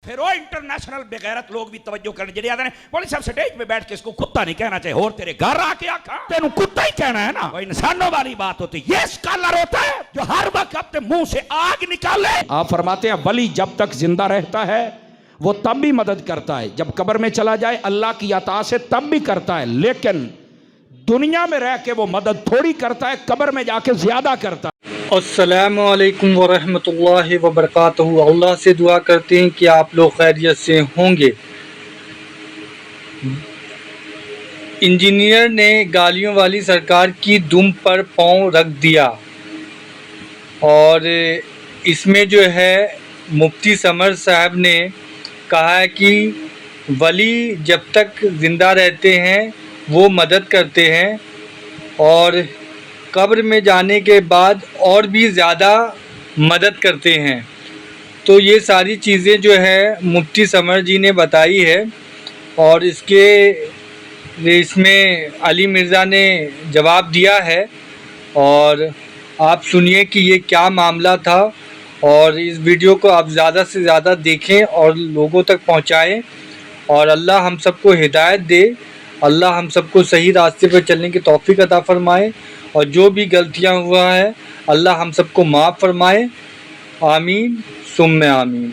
फिर वो इंटरनेशनल बेगैरत लोग भी तवज्जो करने जड़े आते हैं बोले सब स्टेज पे बैठ के इसको कुत्ता नहीं कहना चाहिए और तेरे घर आके आखा तेनू कुत्ता ही कहना है ना। वो इंसानों वाली बात होती है। ये स्कॉलर होता है जो हर वक्त अपने मुंह से आग निकाले। आप फरमाते हैं वली जब तक जिंदा रहता है वो तब भी मदद करता है, जब कब्र में चला जाए अल्लाह की अता से तब भी करता है, लेकिन दुनिया में रह के वो मदद थोड़ी करता है, कब्र में जाके ज्यादा करता है। अस्सलामु अलैकुम वरहमतुल्लाहि वबरकातुहू। अल्लाह से दुआ करते हैं कि आप लोग खैरियत से होंगे। इंजीनियर ने गालियों वाली सरकार की दुम पर पांव रख दिया और इसमें जो है मुफ्ती समर साहब ने कहा है कि वली जब तक ज़िंदा रहते हैं वो मदद करते हैं और कब्र में जाने के बाद और भी ज़्यादा मदद करते हैं। तो ये सारी चीज़ें जो है मुफ्ती समर जी ने बताई है और इसमें अली मिर्ज़ा ने जवाब दिया है और आप सुनिए कि ये क्या मामला था और इस वीडियो को आप ज़्यादा से ज़्यादा देखें और लोगों तक पहुँचाएँ और अल्लाह हम सबको हिदायत दे, अल्लाह हम सबको सही रास्ते पर चलने की तौफीक अता फरमाए और जो भी गलतियां हुआ है अल्लाह हम सबको माफ़ फरमाए। आमीन सुम्मे आमीन।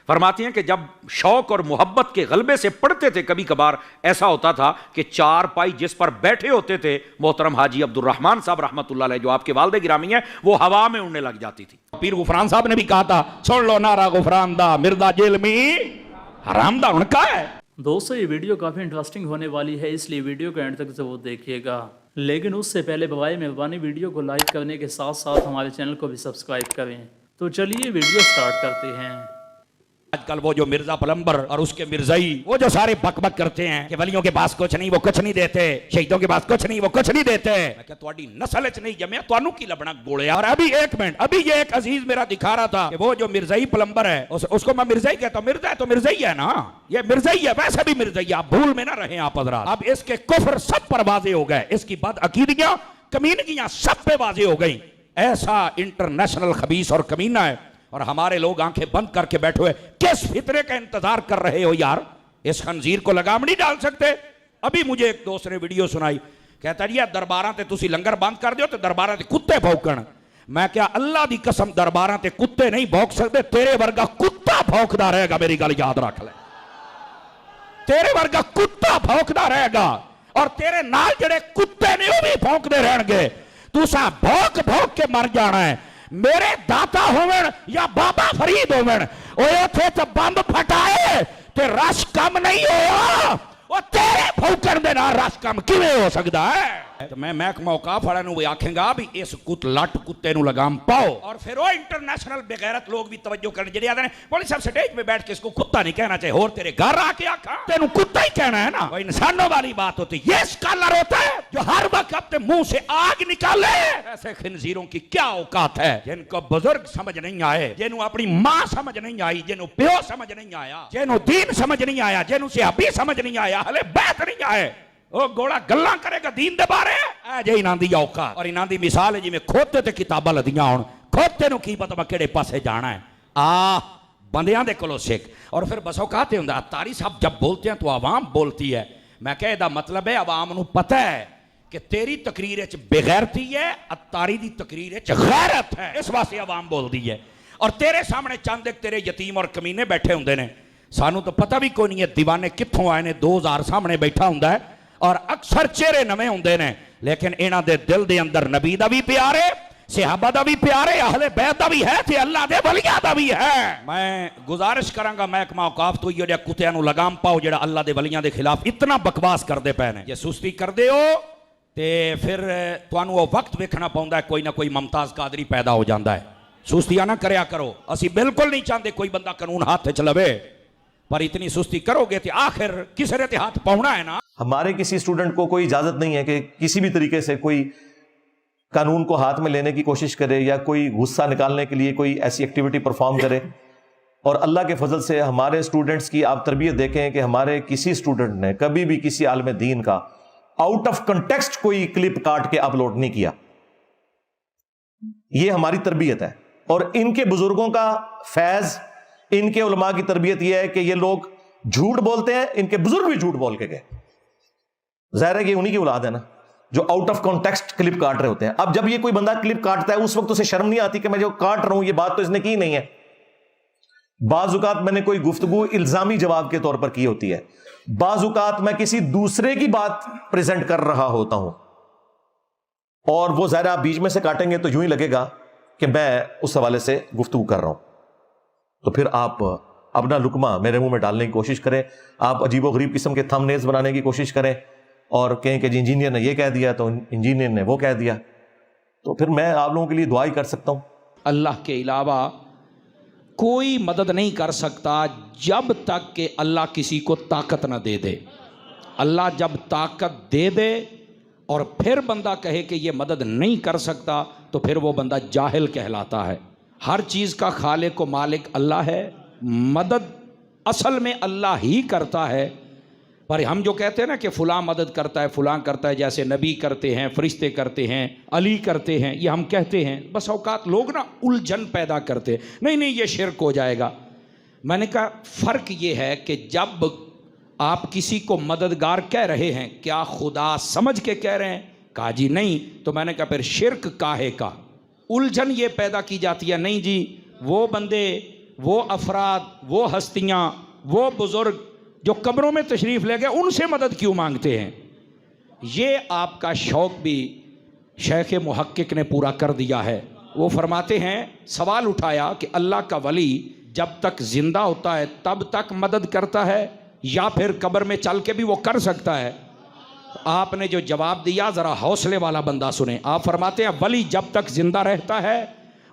फरमाती हैं कि जब शौक और मोहब्बत के गलबे से पढ़ते थे कभी कभार ऐसा होता था कि चार पाई जिस पर बैठे होते थे मोहतरम हाजी अब्दुर्रहमान साहब रहमतुल्लाह अलैह जो आपके वालिद गिरामी हैं वो हवा में उड़ने लग जाती थी। पीर गुफरान साहब ने भी कहा था छोड़ लो नारा गुफरान दा मिर्दा जेल में हराम दा उनका है। दोस्तों ये वीडियो काफ़ी इंटरेस्टिंग होने वाली है इसलिए वीडियो को एंड तक ज़रूर देखिएगा, लेकिन उससे पहले बवाए मेहरबानी वीडियो को लाइक करने के साथ साथ हमारे चैनल को भी सब्सक्राइब करें। तो चलिए वीडियो स्टार्ट करते हैं। आजकल वो जो मिर्जा पलंबर और उसके मिर्जाई वो जो सारे बकबक करते हैं कि वलियों के पास कुछ नहीं वो कुछ नहीं देते, शहीदों के पास कुछ नहीं वो कुछ नहीं देते। मैं क्या तुम्हारी नस्ल च नहीं जमे तुहानू की लबना गोले। और अभी एक मिनट अभी ये एक अजीज मेरा दिखा रहा था कि वो जो मिर्जाई पलंबर है उसको मैं मिर्जाई कहता हूँ। मिर्जा है तो मिर्जाई है ना, ये मिर्जाई है वैसे भी मिर्जाई। आप भूल में ना रहे आप हज़रात। अब इसके कुफ्र सब पर वाजे हो गए, इसकी बदअकीदगियां कमीनगियां सब पे वाजे हो गई। ऐसा इंटरनेशनल खबीस और कमीना है और हमारे लोग आंखें बंद करके बैठे हुए किस फितरे का इंतजार कर रहे हो यार। इस खंजीर को लगाम नहीं डाल सकते। अभी मुझे एक दोस्त ने वीडियो सुनाई, कहता जी दरबारां ते तुसी लंगर बंद कर दियो तो दरबारां ते कुत्ते भौंकण। मैं क्या अल्लाह दी कसम दरबारां ते कुत्ते नहीं भौंक सकते, तेरे वर्गा कुत्ता भौंकदा रहेगा। मेरी गल याद रख ले, तेरे वर्गा कुत्ता भौंकदा रहेगा और तेरे नाल जेड़े कुत्ते ने वो भी भौंकदे रहणगे। तुसा भौंक भौंक के मर जाना है। मेरे दाता होवन या बाबा फरीद होवन ओए थे तो बंब फटाए ते रश कम नहीं होया, वो तेरे भौंकण दे नाल रश कम किवें हो सकदा है। तो मैं महकमा औकाफ वाले नूं आखेंगा भी इस लट कुत्ते नूं लगाम पाओ। और फिर वो इंटरनेशनल बेगैरत लोग भी तवज्जो करने जड़े आते हैं बोले सब स्टेज पे बैठ के इसको कुत्ता नहीं कहना चाहिए और तेरे घर आके आखा तेनू कुत्ता ही कहना है ना। वो इंसानों वाली बात होती है। ये स्कॉलर होता है जो हर वक्त अपने मुंह से आग निकाले। ऐसे खिंजीरों की क्या औकात है जिनको बुजुर्ग समझ नहीं आए, जिन्हों अपनी मां समझ नहीं आई, जिन्हों प्यो समझ नहीं आया, जिन्हों दीन समझ नहीं आया, जिन्हों सहाबी समझ नहीं आया, हले बैत नहीं आए, वो गोला गल्ला करेगा दीन दे बारे। ऐ जे इन्हां दी औकात और इन्हां दी मिसाल है जिवें खोते ते किताबां लदियां होण। खोते नूं की पता मैं किहड़े पासे जाना है। बंदियां दे कोलों सिख। और फिर बस औकात हुंदा अत्तारी साहब जब बोलते हैं तो आवाम बोलती है। मैं कह इहदा मतलब है आवाम नूं पता है कि तेरी तकरीर च बेगैरती है, अत्तारी दी तकरीर च गैरत है, इस वास्ते आवाम बोलती है। और तेरे सामने चंद एक तेरे यतीम और कमीने बैठे हुंदे ने, सानू तो पता भी कोई नहीं है दीवाने कित्थों आए ने। 2000 सामने बैठा हुंदा है और अक्सर चेहरे नवे होंदे ने, लेकिन इन्हां दे दिल दे अंदर नबी दा भी प्यार है, सहाबा दा भी प्यार है, अहले बैत दा भी है ते अल्लाह दे वलियां दा भी है। मैं गुजारिश करांगा महकमा औकाफ तो ये कुत्तियां नूं लगाम पाओ जेड़ा अल्लाह दे वलियां दे खिलाफ इतना बकवास करदे पए ने। जे सुस्ती करदे हो ते फिर तुहानू वो वक्त वेखना पौंदा है, कोई ना कोई मुमताज कादरी पैदा हो जाता है। सुस्तियां ना करया करो। असी बिल्कुल नहीं चाहते कोई बंदा कानून हाथ च लवे, पर इतनी सुस्ती करोगे तो आखिर किसी ने हाथ पाउना है ना। हमारे किसी स्टूडेंट को कोई इजाजत नहीं है कि किसी भी तरीके से कोई कानून को हाथ में लेने की कोशिश करे या कोई गुस्सा निकालने के लिए कोई ऐसी एक्टिविटी परफॉर्म करे। और अल्लाह के फजल से हमारे स्टूडेंट्स की आप तरबियत देखें कि हमारे किसी स्टूडेंट ने कभी भी किसी आलिम दीन का आउट ऑफ कंटेक्स्ट कोई क्लिप काट के अपलोड नहीं किया। ये हमारी तरबियत है और इनके बुजुर्गों का फैज ان کے علماء کی تربیت یہ ہے کہ یہ لوگ جھوٹ بولتے ہیں, ان کے بزرگ بھی جھوٹ بول کے گئے. ظاہر ہے کہ انہی کی اولاد ہے نا جو آؤٹ آف کانٹیکسٹ کلپ کاٹ رہے ہوتے ہیں. اب جب یہ کوئی بندہ کلپ کاٹتا ہے اس وقت اسے شرم نہیں آتی کہ میں جو کاٹ رہا ہوں یہ بات تو اس نے کی نہیں ہے. بعض اوقات میں نے کوئی گفتگو الزامی جواب کے طور پر کی ہوتی ہے, بعض اوقات میں کسی دوسرے کی بات پریزنٹ کر رہا ہوتا ہوں, اور وہ ظاہر آپ بیچ میں سے کاٹیں گے تو یوں ہی لگے گا کہ میں اس حوالے سے گفتگو کر رہا ہوں. تو پھر آپ اپنا لقمہ میرے منہ میں ڈالنے کی کوشش کریں, آپ عجیب و غریب قسم کے تھم نیلز بنانے کی کوشش کریں اور کہیں کہ جی انجینئر نے یہ کہہ دیا تو انجینئر نے وہ کہہ دیا. تو پھر میں آپ لوگوں کے لیے دعا ہی کر سکتا ہوں. اللہ کے علاوہ کوئی مدد نہیں کر سکتا جب تک کہ اللہ کسی کو طاقت نہ دے دے. اللہ جب طاقت دے دے اور پھر بندہ کہے کہ یہ مدد نہیں کر سکتا تو پھر وہ بندہ جاہل کہلاتا ہے. ہر چیز کا خالق و مالک اللہ ہے, مدد اصل میں اللہ ہی کرتا ہے. پر ہم جو کہتے ہیں نا کہ فلاں مدد کرتا ہے فلاں کرتا ہے, جیسے نبی کرتے ہیں, فرشتے کرتے ہیں, علی کرتے ہیں, یہ ہم کہتے ہیں. بس اوقات لوگ نا الجھن پیدا کرتے ہیں, نہیں یہ شرک ہو جائے گا. میں نے کہا فرق یہ ہے کہ جب آپ کسی کو مددگار کہہ رہے ہیں کیا خدا سمجھ کے کہہ رہے ہیں؟ کہا جی نہیں. تو میں نے کہا پھر شرک کاہے کا؟ الجھن یہ پیدا کی جاتی ہے, نہیں جی وہ بندے, وہ افراد, وہ ہستیاں, وہ بزرگ جو قبروں میں تشریف لے گئے ان سے مدد کیوں مانگتے ہیں؟ یہ آپ کا شوق بھی شیخ محقق نے پورا کر دیا ہے. وہ فرماتے ہیں, سوال اٹھایا کہ اللہ کا ولی جب تک زندہ ہوتا ہے تب تک مدد کرتا ہے یا پھر قبر میں چل کے بھی وہ کر سکتا ہے؟ آپ نے جو جواب دیا ذرا حوصلے والا بندہ سنیں. آپ فرماتے ہیں ولی جب تک زندہ رہتا ہے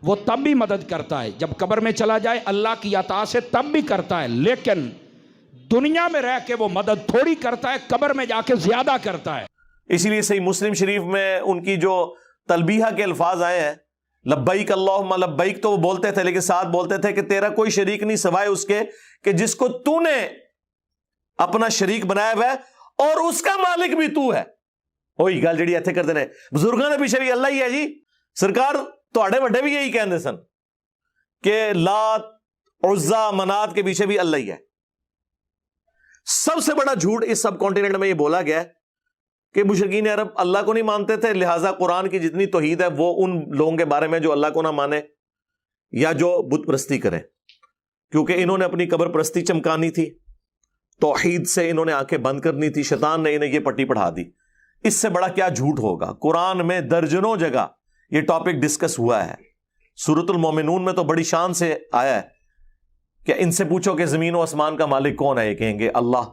وہ تب بھی مدد کرتا ہے, جب قبر میں چلا جائے اللہ کی عطا سے تب بھی کرتا ہے, لیکن دنیا میں رہ کے وہ مدد تھوڑی کرتا ہے, قبر میں جا کے زیادہ کرتا ہے. اسی لیے صحیح مسلم شریف میں ان کی جو تلبیہ کے الفاظ آئے ہیں, لبیک اللہم لبیک, تو وہ بولتے تھے لیکن ساتھ بولتے تھے کہ تیرا کوئی شریک نہیں سوائے اس کے کہ جس کو تو نے اپنا شریک بنایا ہوا ہے اور اس کا مالک بھی تو ہے. وہی گل جڑی ایتھے کرتے رہے بزرگوں نے پیچھے بھی اللہ ہی ہے جی. سرکار تواڈے وڈے بھی یہی کہندے سن کہ لات عزا منات کے پیچھے بھی اللہ ہی ہے. سب سے بڑا جھوٹ اس سب کانٹیننٹ میں یہ بولا گیا ہے کہ مشرکین عرب اللہ کو نہیں مانتے تھے, لہٰذا قرآن کی جتنی توحید ہے وہ ان لوگوں کے بارے میں جو اللہ کو نہ مانے یا جو بت پرستی کریں, کیونکہ انہوں نے اپنی قبر پرستی چمکانی تھی, توحید سے انہوں نے آنکھیں بند کرنی تھی, شیطان نے انہیں یہ پٹی پڑھا دی. اس سے بڑا کیا جھوٹ ہوگا؟ قرآن میں درجنوں جگہ یہ ٹاپک ڈسکس ہوا ہے. سورۃ المومنون میں تو بڑی شان سے آیا ہے کہ ان سے پوچھو کہ زمین و آسمان کا مالک کون ہے, یہ کہیں گے اللہ.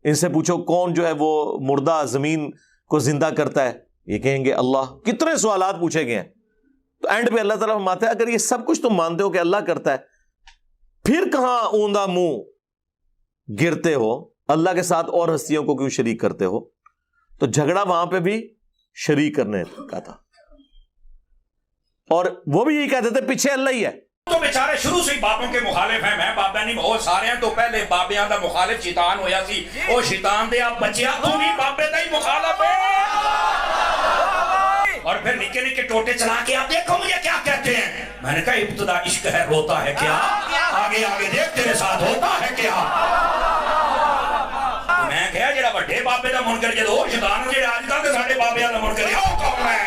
ان سے پوچھو کون جو ہے وہ مردہ زمین کو زندہ کرتا ہے, یہ کہیں گے اللہ. کتنے سوالات پوچھے گئے ہیں. تو اینڈ پہ اللہ تعالیٰ فرماتا ہے اگر یہ سب کچھ تم مانتے ہو کہ اللہ کرتا ہے, پھر کہاں اوندا منہ گرتے ہو اللہ کے ساتھ اور ہستیوں کو کیوں شریک کرتے ہو؟ تو جھگڑا وہاں پہ بھی شریک کرنے کا تھا, اور وہ بھی یہی کہتے تھے پیچھے اللہ ہی ہے. تو بیچارے شروع سے ہی بابوں کے مخالف ہیں. میں بابا نہیں بہت سارے ہیں, تو پہلے بابیاں دا مخالف شیطان ہویا سی, او شیطان دے آپ بچیا تو بھی بابے دا ہی مخالف ہے. اور پھر نکے نکے ٹوٹے چلا کے آپ دیکھو مجھے کیا کہتے ہیں. میں نے کہا ابتدا عشق ہے روتا ہے کیا, آگے آگے دیکھ تیرے ساتھ ہوتا ہے کیا. میں کہا جڑا بڑے بابے دا منکر جدو شیطان جڑے آج کل کے ساڈے بابیاں دا منکر او کون ہے؟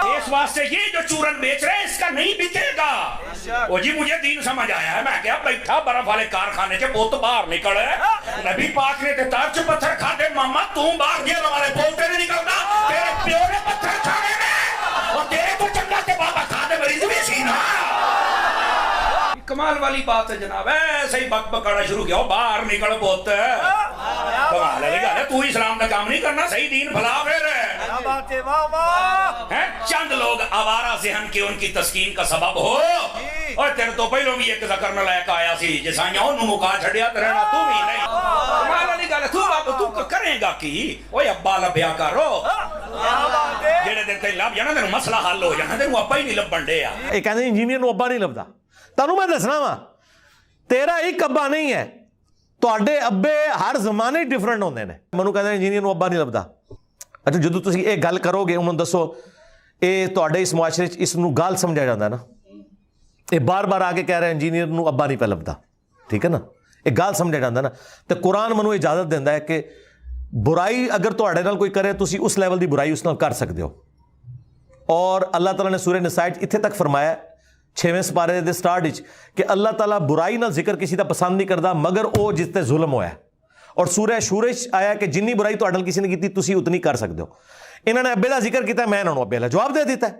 اس واسطے یہ جو چورن بیچ رہے ہیں اس کا نہیں بکے گا. وہ جی مجھے دین سمجھ آیا ہے. میں کہا بیٹھا برف والے کارخانے کے بوت باہر نکلے, نبی پاک نے ترچ پتھر کھاتے, ماما تم باہر گیا ہمارے بولتے نہیں نکلتا, تیرے پیو نے پتھر کھانے میں, اور تیرے کو چنگا کے بابا کھانے مریض بھی سینا. کمال والی بات ہے جناب. ایسے ہی بک بکانا شروع کیا, باہر نکل بوت. کمال ہے, تو اسلام کا کام نہیں کرنا, صحیح دین بھلا پھر چند لوگ آوارہ ذہن کے ان کی تسکین کا سبب ہو. اور تیرے تو پہلوں بھی ایک ذکر میں لائق آیا سی جسائیاں انہوں مکا چھڑیا ترہنا تو بھی نہیں. کمال والی گل ہے, تو بابا تو کریں گا کی, اوہ ابا لبیا کرو, جیڑے دن تے لب جانا تینوں مسئلہ حل ہو جانا, تینوں ابا ہی نہیں لبن دے. ایک کہتے ہیں انجینئر نو ابا نہیں لبدا. تانوں میں دسنا وا تیرا ایک ابا نہیں ہے, تواڈے ابے ہر زمانے ڈیفرنٹ ہوندے نے. منوں کہندے انجینئر نو ابا نہیں لبدا. اچھا جدو تسی ایک گل کرو گے انہوں دسو اے تواڈے اس معاشرے اس نو گال سمجھا جاتا ہے نا, ਇਹ ਬਾਰ-ਬਾਰ ਆ ਕੇ ਕਹਿ ਰਿਹਾ ਇੰਜੀਨੀਅਰ ਨੂੰ ਅੱਬਾ ਨਹੀਂ ਪੈ ਲੱਭਦਾ, ਠੀਕ ਹੈ ਨਾ, ਇਹ ਗੱਲ ਸਮਝਿਆ ਜਾਂਦਾ ਨਾ। ਤੇ ਕੁਰਾਨ ਮੈਨੂੰ ਇਜਾਜ਼ਤ ਦਿੰਦਾ ਹੈ ਕਿ ਬੁਰਾਈ ਅਗਰ ਤੁਹਾਡੇ ਨਾਲ ਕੋਈ ਕਰੇ ਤੁਸੀਂ ਉਸ ਲੈਵਲ ਦੀ ਬੁਰਾਈ ਉਸ ਨਾਲ ਕਰ ਸਕਦੇ ਹੋ। ਔਰ ਅੱਲਾਹ ਤਾਲਾ ਨੇ ਸੂਰਹ ਨਿਸਾ 'ਚ ਇੱਥੇ ਤੱਕ ਫਰਮਾਇਆ 6ਵੇਂ ਸਪਾਰੇ ਦੇ ਸਟਾਰਟ ਵਿੱਚ ਕਿ ਅੱਲਾਹ ਤਾਲਾ ਬੁਰਾਈ ਨਾਲ ਜ਼ਿਕਰ ਕਿਸੇ ਦਾ ਪਸੰਦ ਨਹੀਂ ਕਰਦਾ ਮਗਰ ਉਹ ਜਿਸ ਤੇ ਜ਼ੁਲਮ ਹੋਇਆ। ਔਰ ਸੂਰਹ ਸ਼ੂਰਾ 'ਚ ਆਇਆ ਕਿ ਜਿੰਨੀ ਬੁਰਾਈ ਤੁਹਾਡੇ ਨਾਲ ਕਿਸੇ ਨੇ ਕੀਤੀ ਤੁਸੀਂ ਉਤਨੀ ਕਰ ਸਕਦੇ ਹੋ। ਇਹਨਾਂ ਨੇ ਅੱਬੇ ਦਾ ਜ਼ਿਕਰ ਕੀਤਾ, ਮੈਂ ਇਹਨਾਂ ਨੂੰ ਅੱਬੇ ਦਾ ਜਵਾਬ ਦੇ ਦਿੱਤਾ।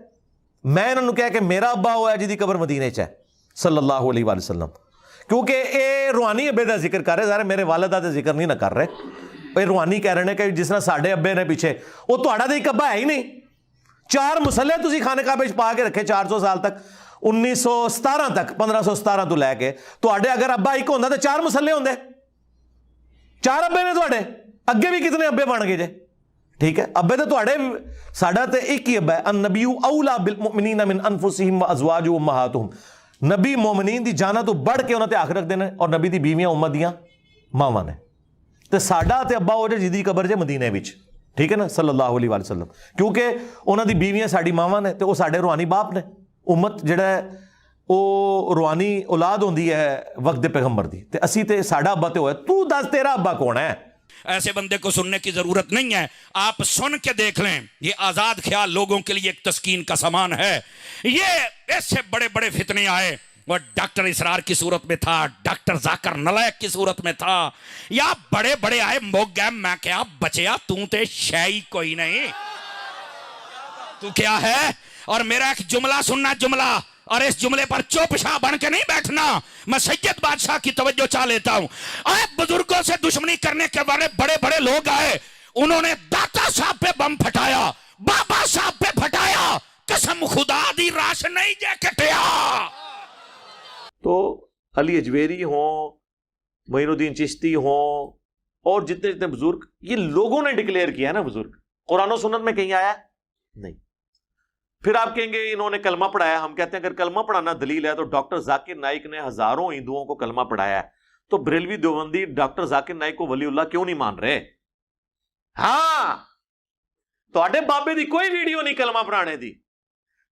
ਮੈਂ ਇਹਨਾਂ ਨੂੰ ਕਿਹਾ ਕਿ ਮੇਰਾ ਅੱਬਾ ਹੋਇਆ ਜਿਹਦੀ ਕਬਰ ਮਦੀਨੇ 'ਚ ਹੈ ਸੱਲੱਲਾਹੁ ਅਲੈਹਿ ਵਸੱਲਮ, ਕਿਉਂਕਿ ਇਹ ਰੂਹਾਨੀ ਅੱਬੇ ਦਾ ਜ਼ਿਕਰ ਕਰ ਰਹੇ, ਜ਼ਾਹਿਰ ਮੇਰੇ ਵਾਲਿਦ ਦਾ ਜ਼ਿਕਰ ਨਹੀਂ ਨਾ ਕਰ ਰਹੇ। ਇਹ ਰੂਹਾਨੀ ਕਹਿ ਰਹੇ ਨੇ ਕਿ ਜਿਸ ਤਰ੍ਹਾਂ ਸਾਡੇ ਅੱਬੇ ਨੇ ਪਿੱਛੇ, ਉਹ ਤੁਹਾਡਾ ਤਾਂ ਇੱਕ ਅੱਬਾ ਹੈ ਹੀ ਨਹੀਂ। 4 ਮੁਸੱਲੇ ਤੁਸੀਂ ਖਾਨੇ ਕਾਬੇ 'ਚ ਪਾ ਕੇ ਰੱਖੇ 400 ਸਾਲ ਤੱਕ, 1917 ਤੱਕ, 1517 ਤੋਂ ਲੈ ਕੇ। ਤੁਹਾਡੇ ਅਗਰ ਅੱਬਾ ਇੱਕ ਹੁੰਦਾ ਤਾਂ 4 ਮੁਸੱਲੇ ਹੁੰਦੇ। 4 ਅੱਬੇ ਨੇ ਤੁਹਾਡੇ, ਅੱਗੇ ਵੀ ਕਿਤਨੇ ਅੱਬੇ ਬਣ ਗਏ ਜੇ, ਠੀਕ ਹੈ। ਅੱਬੇ ਤਾਂ ਤੁਹਾਡੇ, ਸਾਡਾ ਤੇ ਇੱਕ ਹੀ ਅੱਬਾ ਹੈ। अन्नबिय्यु औला बिलमुमिनीन मिन अनफुसिहिम व अज़वाजुहुम उम्महातुहुम, नबी मोमिनीन दी जाना तो बढ़ के उन्होंने आख रखते हैं और नबी दी बीवियां उम्मत दियां मावां ने। ते साडा ते अब्बा हो जे जिहदी कबर जे मदीने विच, ठीक है ना, सल्लल्लाहु अलैहि वसल्लम, क्योंकि उन्हां दी बीवियां साडी मावां ने ते वो साडे रूहानी बाप ने। उम्मत जिहड़ा है वो रूहानी औलाद होंदी है वक्त दे पैगंबर दी, ते असीं ते साडा अब्बा ते होया। तू दस तेरा अब्बा कौन है? ऐसे बंदे को सुनने की जरूरत नहीं है, आप सुन के देख लें। ये आजाद ख्याल लोगों के लिए एक तस्कीन का सामान है। ये ऐसे बड़े बड़े फितने आए, वो डॉक्टर इसरार की सूरत में था, डॉक्टर जाकर नलायक की सूरत में था, या बड़े बड़े आए मोग गए। मैं क्या बचया, तू ते शय कोई नहीं, तू क्या है। और मेरा एक जुमला सुनना, जुमला, और इस जुमले पर चुपशाह बन के नहीं बैठना। मैं सैयद बादशाह की तवज्जो चाह लेता हूं। आए बुजुर्गों से दुश्मनी करने के वाले बड़े बड़े लोग आए, उन्होंने दाता साहब पे बम फटाया, बाबा साहब पे फटाया, कसम खुदा दी राश नहीं जे कटिया। तो अली अजवेरी हों, मोइनुद्दीन चिश्ती हों, और जितने जितने बुजुर्ग, ये लोगों ने डिक्लेयर किया ना बुजुर्ग, कुरान और सुन्नत में कहीं आया नहीं। फिर आप कहेंगे इन्होंने कलमा पढ़ाया। हम कहते हैं अगर कलमा पढ़ाना दलील है तो डॉक्टर जाकिर नाइक ने हजारों हिंदुओं को कलमा पढ़ाया है, तो बरेलवी देवबंदी डॉक्टर जाकिर नाइक को वलीउल्लाह क्यों नहीं मान रहे? हाँ, तो बाबे दी कोई वीडियो नहीं कलमा पढ़ाने दी।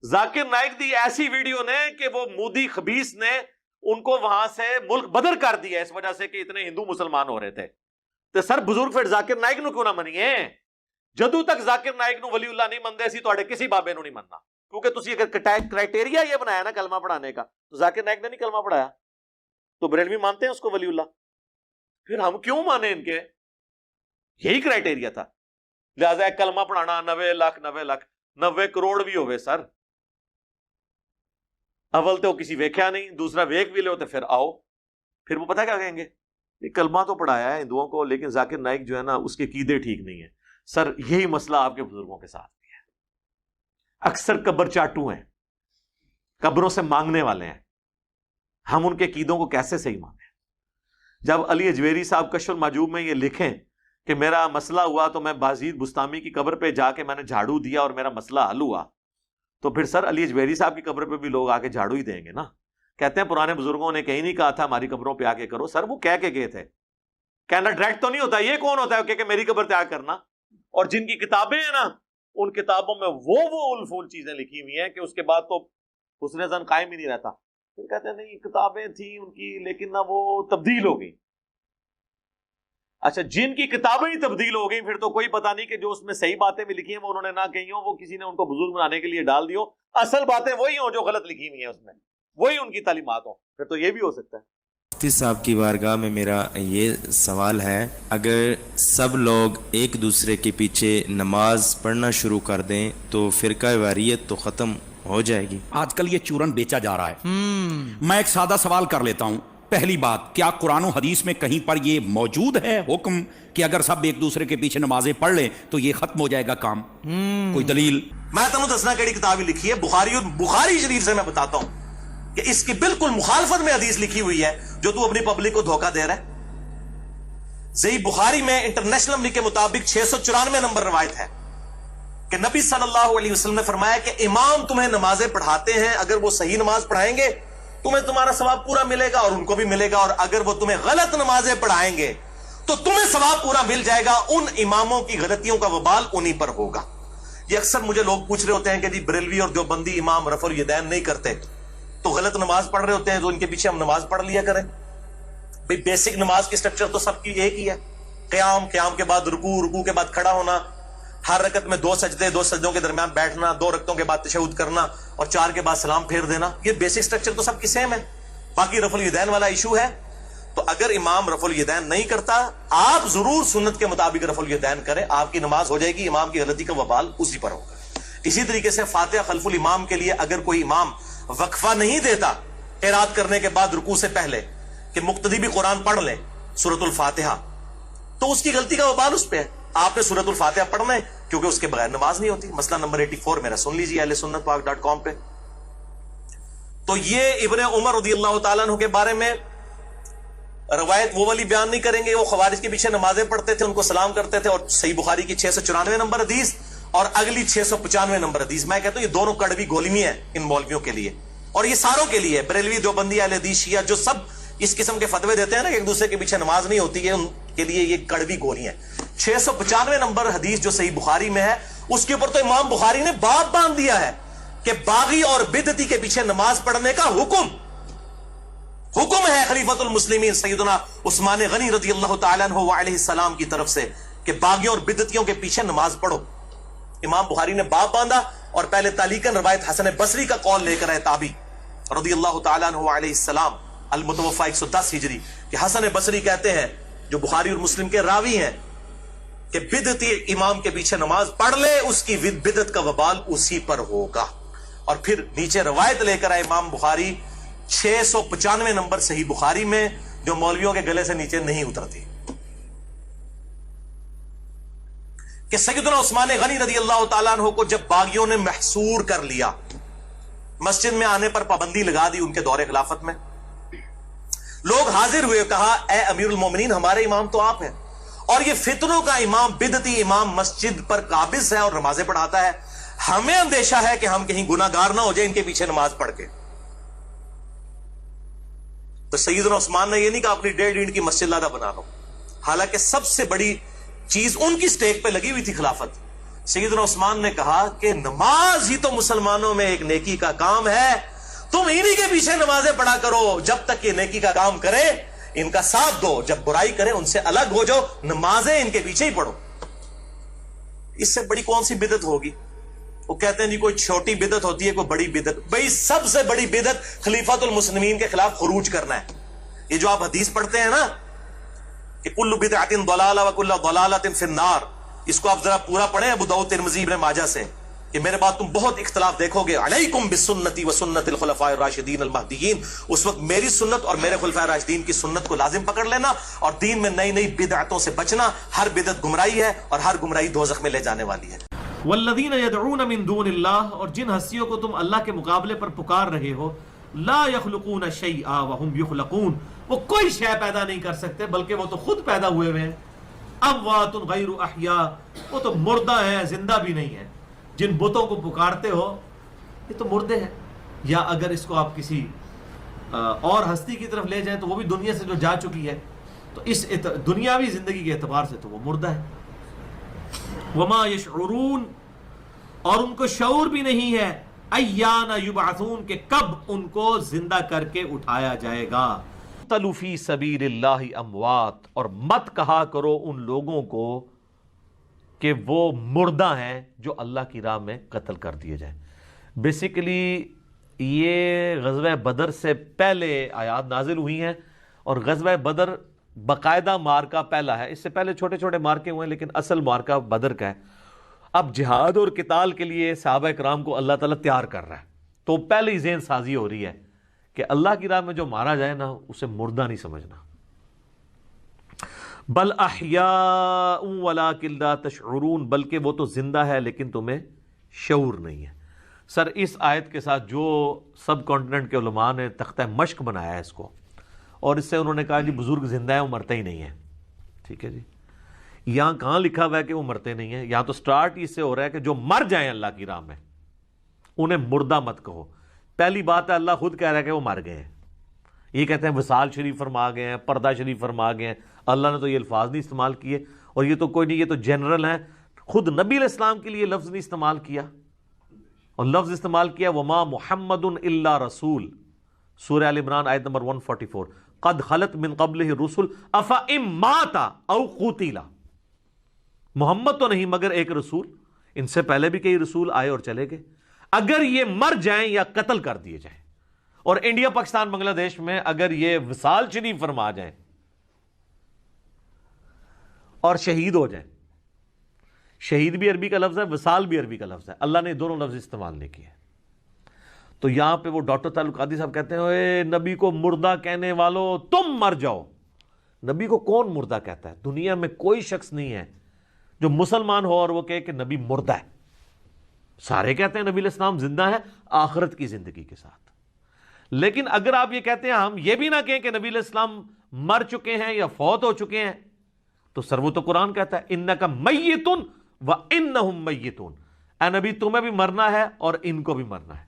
जाकिर नाइक दी ऐसी वीडियो ने कि वो मोदी खबीस ने उनको वहां से मुल्क बदर कर दिया इस वजह से कि इतने हिंदू मुसलमान हो रहे थे। तो सर बुजुर्ग फिर जाकिर नाइक नूं क्यों ना मनीए? जदों तक जाकिर नाइक नूं वलीउल्लाह नहीं मनदे सी तुहाडे किसी बाबे नूं नहीं मनना, क्योंकि तुसी अगर क्राइटेरिया ये बनाया ना कलमा पढ़ाने का, तो जाकिर नाइक ने नहीं कलमा पढ़ाया, तो बरेलवी मानते हैं उसको वलीउल्लाह। फिर हम क्यों माने इनके? यही क्राइटेरिया था। लिहाजा कलमा पढ़ाना 90 लाख 90 करोड़ भी होवे सर, अव्वल तो किसी वेख्या नहीं, दूसरा वेख भी लो तो फिर आओ, फिर वो पता क्या कहेंगे, ये कलमा तो पढ़ाया है हिंदुओं को, लेकिन जाकिर नाइक जो है ना उसके कीदे ठीक नहीं है। सर यही मसला आपके बुजुर्गों के साथ भी है। अक्सर कब्र चाटू हैं, कब्रों से मांगने वाले हैं। हम उनके कीदों को कैसे सही माने? जब अली अजवेरी साहब कश्फुल माजूब में ये लिखें कि मेरा मसला हुआ तो मैं बाजीद बुस्तामी की कब्र पे जाके मैंने झाड़ू दिया और मेरा मसला हल हुआ, तो फिर सर अली अजवेरी साहब की कब्र पे भी लोग आके झाड़ू ही देंगे ना। कहते हैं पुराने बुजुर्गों ने कहीं नहीं कहा था हमारी कब्रों पे आके करो। सर वो कह के गए थे, कहना डायरेक्ट तो नहीं होता। ये कौन होता है कि मेरी कब्र पे आके करना? और जिनकी किताबें हैं ना, उन किताबों में वो उलफुल चीजें लिखी हुई हैं कि उसके बाद तो हुस्न ज़न कायम ही नहीं रहता। फिर कहते हैं नहीं किताबें थी उनकी, लेकिन ना वो तब्दील हो गई। अच्छा, जिनकी किताबें ही तब्दील हो गई, फिर तो कोई पता नहीं कि जो उसमें सही बातें भी लिखी हैं वो उन्होंने ना कही हो, वो किसी ने उनको बुजुर्ग बनाने के लिए डाल दी हो, असल बातें वही हो जो गलत लिखी हुई हैं उसमें, वही उनकी तालीमात हो। फिर तो ये भी हो सकता है। मुफ्ती साहब की बारगाह में मेरा ये सवाल है, अगर सब लोग एक दूसरे के पीछे नमाज पढ़ना शुरू कर दें तो फिरका वारियत तो ख़त्म हो जाएगी। आजकल ये चूरन बेचा जा रहा है। मैं एक सादा सवाल कर लेता हूं। पहली बात, क्या कुरान और हदीस में कहीं पर ये मौजूद है हुक्म कि अगर सब एक दूसरे के पीछे नमाजें पढ़ लें तो ये खत्म हो जाएगा काम? कोई दलील? मैं तुम दसना केड़ी किताब लिखी है, बुखारी शरीफ से मैं बताता हूं कि इसकी बिल्कुल मुखालफत में हदीस लिखी हुई है जो तू अपनी पब्लिक को धोखा दे रहा है। सही बुखारी में इंटरनेशनल नंबर के मुताबिक 694 नंबर रवायत है कि नबी सल्लल्लाहु अलैहि वसल्लम ने फरमाया कि इमाम तुम्हें नमाजें पढ़ाते हैं, अगर वो सही नमाज पढ़ाएंगे तुम्हें तुम्हारा सवाब पूरा मिलेगा और उनको भी मिलेगा, और अगर वो तुम्हें गलत नमाजें पढ़ाएंगे तो तुम्हें सवाब पूरा मिल जाएगा। उन इमामों की गलतियों का वबाल उन्हीं पर होगा। ये अक्सर मुझे लोग पूछ रहे होते हैं कि जी बरेलवी और देवबंदी इमाम रफुल यदैन नहीं करते। تو غلط نماز پڑھ رہے ہوتے ہیں تو ان کے پیچھے ہم نماز پڑھ لیا کریں. بھئی بیسک نماز کی سٹرکچر تو سب کی ایک ہی ہے. قیام کے بعد رکوع کے بعد کھڑا ہونا, ہر رکعت میں 2 سجدے, 2 سجدوں کے درمیان بیٹھنا, 2 رکعتوں کے بعد تشہد کرنا اور 4 کے بعد سلام پھیر دینا. یہ بیسک سٹرکچر تو سب کی سیم ہے. باقی رفع الیدین والا ایشو ہے. تو اگر امام رفع الیدین نہیں کرتا, آپ ضرور سنت کے مطابق رفع الیدین کریں, آپ کی نماز ہو جائے گی. امام کی غلطی کا وبال اسی پر ہوگا. اسی طریقے سے فاتحہ خلف الامام کے لیے اگر کوئی امام وقفہ نہیں دیتا قرات کرنے کے بعد رکوع سے پہلے کہ مقتدی بھی قرآن پڑھ لیں سورۃ الفاتحہ, تو اس کی غلطی کا وبال اس پہ ہے. آپ نے سورۃ الفاتحہ پڑھنا ہے کیونکہ اس کے بغیر نماز نہیں ہوتی. مسئلہ نمبر 84 میرا سن لیجیے اہل سنت پاک .com پہ. تو یہ ابن عمر رضی اللہ تعالیٰ عنہ کے بارے میں روایت وہ والی بیان نہیں کریں گے. وہ خوارج کے پیچھے نمازیں پڑھتے تھے, ان کو سلام کرتے تھے, اور صحیح بخاری کی 694 نمبر حدیث اور اگلی 695 نمبر حدیث, میں کہتا ہوں یہ دونوں کڑوی گولیاں ہیں ان مولویوں کے لیے, اور یہ ساروں کے لیے, بریلوی, دیوبندی, اہل حدیث, شیعہ, جو سب اس قسم کے فتوے دیتے ہیں نا کہ ایک دوسرے کے پیچھے نماز نہیں ہوتی ہے, ان کے لیے یہ کڑوی گولیاں ہیں. 695 نمبر حدیث جو صحیح بخاری میں ہے, اس کے اوپر تو امام بخاری نے باب باندھ دیا ہے کہ باغی اور بدعتی کے پیچھے نماز پڑھنے کا حکم ہے خلیفۃ المسلمین سیدنا عثمان غنی رضی اللہ تعالیٰ عنہ علیہ السلام کی طرف سے کہ باغیوں اور بدعتیوں کے پیچھے نماز پڑھو. امام بخاری نے باب باندھا اور پہلے تعلیقاً روایت حسن بصری کا قول لے کر ہے تابعی رضی اللہ تعالیٰ عنہ علیہ السلام المتوفى 110 ہجری کہ حسن بصری کہتے ہیں, جو بخاری اور مسلم کے راوی ہیں, کہ بدعتی امام کے پیچھے نماز پڑھ لے اس کی بدعت کا وبال اسی پر ہوگا. اور پھر نیچے روایت لے کر آئے امام بخاری 695 نمبر صحیح بخاری میں, جو مولویوں کے گلے سے نیچے نہیں اترتی, کہ سیدنا عثمان غنی رضی اللہ تعالیٰ عنہ کو جب باغیوں نے محصور کر لیا, مسجد میں آنے پر پابندی لگا دی ان کے دور خلافت میں, لوگ حاضر ہوئے, کہا اے امیر المومنین ہمارے امام تو آپ ہیں, اور یہ فتنوں کا امام, بدعتی امام مسجد پر قابض ہے اور نمازیں پڑھاتا ہے, ہمیں اندیشہ ہے کہ ہم کہیں گناہ گار نہ ہو جائیں ان کے پیچھے نماز پڑھ کے. تو سیدنا عثمان نے یہ نہیں کہا اپنی 1.5 اینٹ کی مسجد لادہ بنا لو, حالانکہ سب سے بڑی چیز ان کی سٹیک پہ لگی ہوئی تھی خلافت. سیدنا عثمان نے کہا کہ نماز ہی تو مسلمانوں میں ایک نیکی کا کام ہے, تم انہی کے پیچھے نمازیں پڑھا کرو, جب تک یہ نیکی کا کام کرے ان کا ساتھ دو, جب برائی کرے ان سے الگ ہو جاؤ, نمازیں ان کے پیچھے ہی پڑھو. اس سے بڑی کون سی بدعت ہوگی؟ وہ کہتے ہیں جی کوئی چھوٹی بدعت ہوتی ہے, کوئی بڑی بدعت. بھئی سب سے بڑی بدعت خلیفۃ المسلمین کے خلاف خروج کرنا ہے. یہ جو آپ حدیث پڑھتے ہیں نا کہ کل بدعۃ ضلالہ وکل ضلالۃ فی النار, اس کو آپ ذرا پورا پڑھیں ابو داؤد, ترمذی, ابن ماجہ سے, کہ میرے بعد تم بہت اختلاف دیکھو گے. علیکم بسنتی وسنت الخلفاء الراشدین المہدیین, اس وقت میری سنت اور میرے خلفاء راشدین کی سنت کو لازم پکڑ لینا, اور دین میں نئی نئی بدعتوں سے بچنا. ہر بدعت گمراہی ہے اور ہر گمراہی دوزخ میں لے جانے والی ہے. والذین یدعون من دون اللہ, اور جن ہستیوں کو تم اللہ کے مقابلے پر پکار رہے ہو, لا یخلقون شیئا وهم یخلقون, وہ کوئی شے پیدا نہیں کر سکتے بلکہ وہ تو خود پیدا ہوئے ہیں. اموات غیر احیاء, وہ تو مردہ ہیں زندہ بھی نہیں ہیں. جن بتوں کو پکارتے ہو یہ تو مردے ہیں. یا اگر اس کو آپ کسی اور ہستی کی طرف لے جائیں تو وہ بھی دنیا سے جو جا چکی ہے, تو اس دنیاوی زندگی کے اعتبار سے تو وہ مردہ ہے. وما یشعرون, اور ان کو شعور بھی نہیں ہے, ایان یبعثون, کہ کب ان کو زندہ کر کے اٹھایا جائے گا. قتلوا فی سبیل اللہ اموات, اور مت کہا کرو ان لوگوں کو کہ وہ مردہ ہیں جو اللہ کی راہ میں قتل کر دیے جائیں. بیسیکلی یہ غزوہ بدر سے پہلے آیات نازل ہوئی ہیں, اور غزوہ بدر باقاعدہ مارکہ پہلا ہے. اس سے پہلے چھوٹے چھوٹے مارکے ہوئے ہیں لیکن اصل مارکہ بدر کا ہے. اب جہاد اور قتال کے لیے صحابہ کرام کو اللہ تعالیٰ تیار کر رہا ہے, تو پہلے ذہن سازی ہو رہی ہے کہ اللہ کی راہ میں جو مارا جائے نا اسے مردہ نہیں سمجھنا. بل احیاء ولکن لا تشعرون, بلکہ وہ تو زندہ ہے لیکن تمہیں شعور نہیں ہے. سر اس آیت کے ساتھ جو سب کانٹیننٹ کے علماء نے تختہ مشق بنایا ہے اس کو, اور اس سے انہوں نے کہا جی بزرگ زندہ ہیں وہ مرتے ہی نہیں ہیں. ٹھیک ہے جی, یہاں کہاں لکھا ہوا ہے کہ وہ مرتے نہیں ہیں؟ یہاں تو سٹارٹ اس سے ہو رہا ہے کہ جو مر جائیں اللہ کی راہ میں انہیں مردہ مت کہو. پہلی بات ہے اللہ خود کہہ رہا ہے کہ وہ مر گئے ہیں. یہ کہتے ہیں وصال شریف فرما گئے ہیں, پردہ شریف فرما گئے ہیں. اللہ نے تو یہ الفاظ نہیں استعمال کیے, اور یہ تو کوئی نہیں, یہ تو جنرل ہیں. خود نبی علیہ السلام کے لیے لفظ نہیں استعمال کیا, اور لفظ استعمال کیا وما محمد الا رسول. سورہ آل عمران آیت نمبر 144، قد خلت من قبلہ الرسل افئن مات او قتل، محمد تو نہیں مگر ایک رسول، ان سے پہلے بھی کئی رسول آئے اور چلے گئے، اگر یہ مر جائیں یا قتل کر دیے جائیں، اور انڈیا پاکستان بنگلہ دیش میں اگر یہ وصال شریف فرما جائیں اور شہید ہو جائیں، شہید بھی عربی کا لفظ ہے، وصال بھی عربی کا لفظ ہے، اللہ نے دونوں لفظ استعمال نہیں کیے۔ تو یہاں پہ وہ ڈاکٹر تعلق قادری صاحب کہتے ہیں اے نبی کو مردہ کہنے والوں تم مر جاؤ۔ نبی کو کون مردہ کہتا ہے؟ دنیا میں کوئی شخص نہیں ہے جو مسلمان ہو اور وہ کہے کہ نبی مردہ ہے۔ سارے کہتے ہیں نبی علیہ السلام زندہ ہے آخرت کی زندگی کے ساتھ۔ لیکن اگر آپ یہ کہتے ہیں ہم یہ بھی نہ کہیں کہ نبی علیہ السلام مر چکے ہیں یا فوت ہو چکے ہیں، تو سر وہ تو قرآن کہتا ہے انک میت وانہم میتون، اے نبی تمہیں بھی مرنا ہے اور ان کو بھی مرنا ہے۔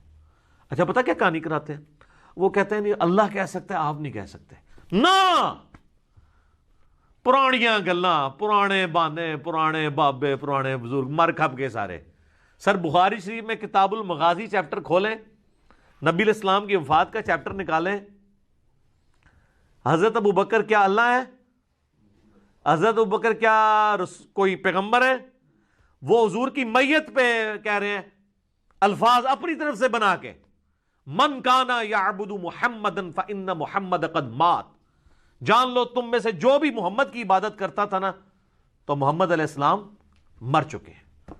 اچھا پتہ کیا کہانی کراتے ہیں؟ وہ کہتے ہیں نہیں اللہ کہہ سکتا ہے آپ نہیں کہہ سکتے۔ نہ، پرانیاں گلاں، پرانے بانے، پرانے بابے، پرانے بزرگ مر کھپ کے سارے۔ سر بخاری شریف میں کتاب المغازی چیپٹر کھولیں، نبی علیہ السلام کی وفات کا چیپٹر نکالیں، حضرت ابوبکر کیا اللہ ہے؟ حضرت ابوبکر کیا کوئی پیغمبر ہے؟ وہ حضور کی میت پہ کہہ رہے ہیں الفاظ اپنی طرف سے بنا کے، من کانا یعبد محمدا فإن محمد قد مات، جان لو تم میں سے جو بھی محمد کی عبادت کرتا تھا نا تو محمد علیہ السلام مر چکے ہیں۔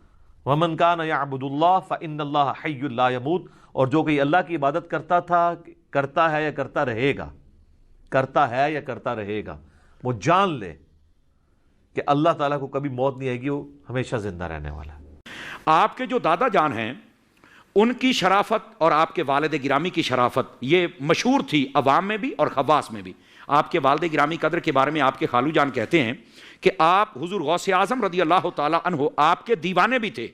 ومن کان یعبد اللہ فإن اللہ حی لا یموت، اور جو کہ اللہ کی عبادت کرتا تھا، کرتا ہے یا کرتا رہے گا، کرتا ہے یا کرتا رہے گا، وہ جان لے کہ اللہ تعالیٰ کو کبھی موت نہیں آئے گی، وہ ہمیشہ زندہ رہنے والا ہے۔ آپ کے جو دادا جان ہیں ان کی شرافت اور آپ کے والد گرامی کی شرافت یہ مشہور تھی عوام میں بھی اور خواص میں بھی۔ آپ کے والد گرامی قدر کے بارے میں آپ کے خالو جان کہتے ہیں کہ آپ حضور غوث اعظم رضی اللہ تعالی عنہ آپ کے دیوانے بھی تھے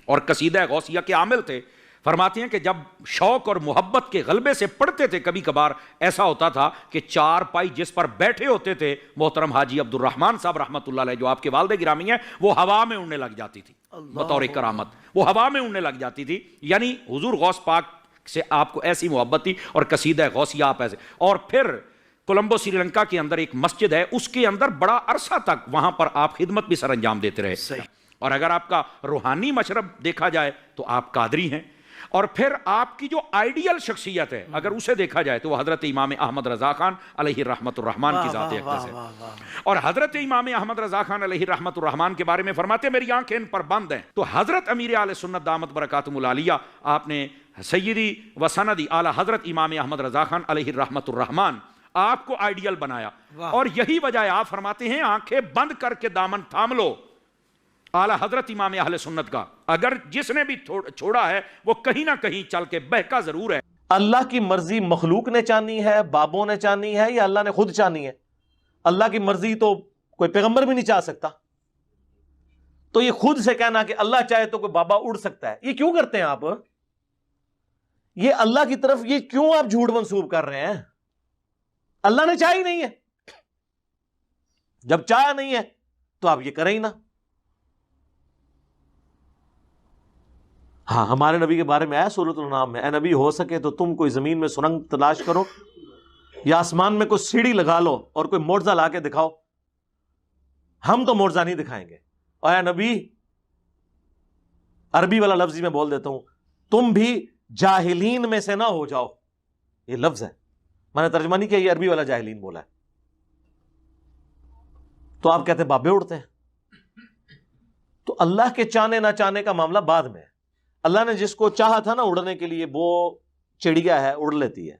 اور قصیدہ غوثیہ کے عامل تھے۔ فرماتے ہیں کہ جب شوق اور محبت کے غلبے سے پڑھتے تھے کبھی کبھار ایسا ہوتا تھا کہ چار پائی جس پر بیٹھے ہوتے تھے محترم حاجی عبد الرحمن صاحب رحمۃ اللہ علیہ جو آپ کے والد گرامی ہیں، وہ ہوا میں اڑنے لگ جاتی تھی بطور کرامت، وہ ہوا میں اڑنے لگ جاتی تھی۔ یعنی حضور غوث پاک سے آپ کو ایسی محبت تھی اور قصیدہ غوثیہ آپ ایسے۔ اور پھر کولمبو سری لنکا کے اندر ایک مسجد ہے، اس کے اندر بڑا عرصہ تک وہاں پر آپ خدمت بھی سر انجام دیتے رہے۔ اور اگر آپ کا روحانی مشرب دیکھا جائے تو آپ قادری ہیں، اور پھر آپ کی جو آئیڈیل شخصیت ہے اگر اسے دیکھا جائے تو وہ حضرت امام احمد رضا خان علیہ رحمت الرحمن کی ذات اقدس ہے۔ اور حضرت امام احمد رضا خان علیہ رحمت الرحمن کے بارے میں فرماتے ہیں میری آنکھیں ان پر بند ہیں۔ تو حضرت امیر اہل سنت دامت برکاتہم العالیہ آپ نے سیدی و سندی اعلی حضرت امام احمد رضا خان علیہ رحمت الرحمن آپ کو آئیڈیل بنایا، اور یہی وجہ ہے آپ فرماتے ہیں آنکھیں بند کر کے دامن تھام لو اعلی حضرت امام اہل سنت کا، اگر جس نے بھی چھوڑا ہے وہ کہیں نہ کہیں چل کے بہکا ضرور ہے۔ اللہ کی مرضی مخلوق نے چانی ہے، بابوں نے چانی ہے، یا اللہ نے خود چانی ہے؟ اللہ کی مرضی تو کوئی پیغمبر بھی نہیں چاہ سکتا، تو یہ خود سے کہنا کہ اللہ چاہے تو کوئی بابا اڑ سکتا ہے، یہ کیوں کرتے ہیں آپ؟ یہ اللہ کی طرف یہ کیوں آپ جھوٹ منسوب کر رہے ہیں؟ اللہ نے چاہی نہیں ہے، جب چاہا نہیں ہے تو آپ یہ کریں ہی نہ۔ ہاں ہمارے نبی کے بارے میں آیا سورۃ الانعام میں، اے نبی ہو سکے تو تم کوئی زمین میں سرنگ تلاش کرو یا آسمان میں کوئی سیڑھی لگا لو اور کوئی معجزہ لا کے دکھاؤ، ہم تو معجزہ نہیں دکھائیں گے۔ اور اے نبی، عربی والا لفظ میں بول دیتا ہوں، تم بھی جاہلین میں سے نہ ہو جاؤ، یہ لفظ ہے، میں نے ترجمہ نہیں کیا، یہ عربی والا جاہلین بولا ہے۔ تو آپ کہتے ہیں بابے اڑتے ہیں، تو اللہ کے چاہنے نہ چاہنے کا معاملہ بعد میں ہے۔ اللہ نے جس کو چاہا تھا نا اڑنے کے لیے، وہ چڑیا ہے اڑ لیتی ہے،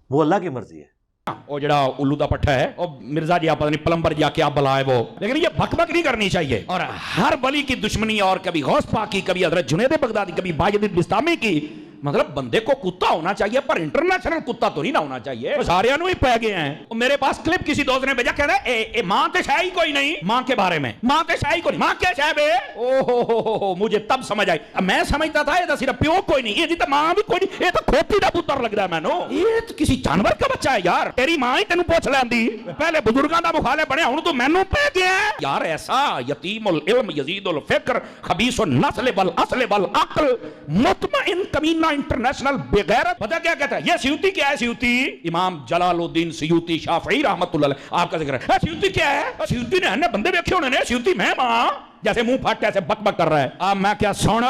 وہ اللہ کی مرضی ہے۔ وہ جڑا الو دا پٹھا ہے اور مرزا جی آپ پتہ نہیں پلمبر جی کیا بلا ہے وہ، لیکن یہ بک بک نہیں کرنی چاہیے، اور ہر ولی کی دشمنی، اور کبھی غوث پاک کی، کبھی حضرت جنید بغدادی، کبھی باجد بستامی کی، مطلب بندے کو کتا ہونا چاہیے پر انٹرنیشنل کتا تو نہیں نہ ہونا چاہیے۔ سارے انو ہی پہ گئے ہیں۔ میرے پاس کلپ کسی دوست نے بھیجا، کہہ رہا ہے ماں تے شاہی کوئی نہیں، ماں کے بارے میں ماں تے شاہی کوئی نہیں، ماں کیا شاہ بے، اوہ مجھے تب سمجھ آئی، میں سمجھتا تھا یہ تو صرف پیو کوئی نہیں، یہ جی تو ماں بھی کوئی نہیں، یہ تو کھوتی دا پتر لگ رہا ہے میں نو، یہ تو کسی جانور کا بچہ ہے یار، تیری ماں ہی تینوں پوچھ لیندی، پہلے بزرگاں دا مخالف بنے ہن تو مینوں پہ گیا ہے یار۔ ایسا یتیم العلم یزید الفکر خبیث النسل والاصل والعقل، مطمئن کمینہ इंटरनेशनल बेगैरत। पता क्या कहता है? ये सयूती क्या है? सयूती इमाम जलालुद्दीन सयूती शाफई रहमतुल्लाह आपका जिक्र है। सयूती क्या है? सयूती ने अन्य बंदे देखे होने, सयूती मैं मां जैसे मुंह फट ऐसे बकबक कर रहा है। अब मैं क्या सुन,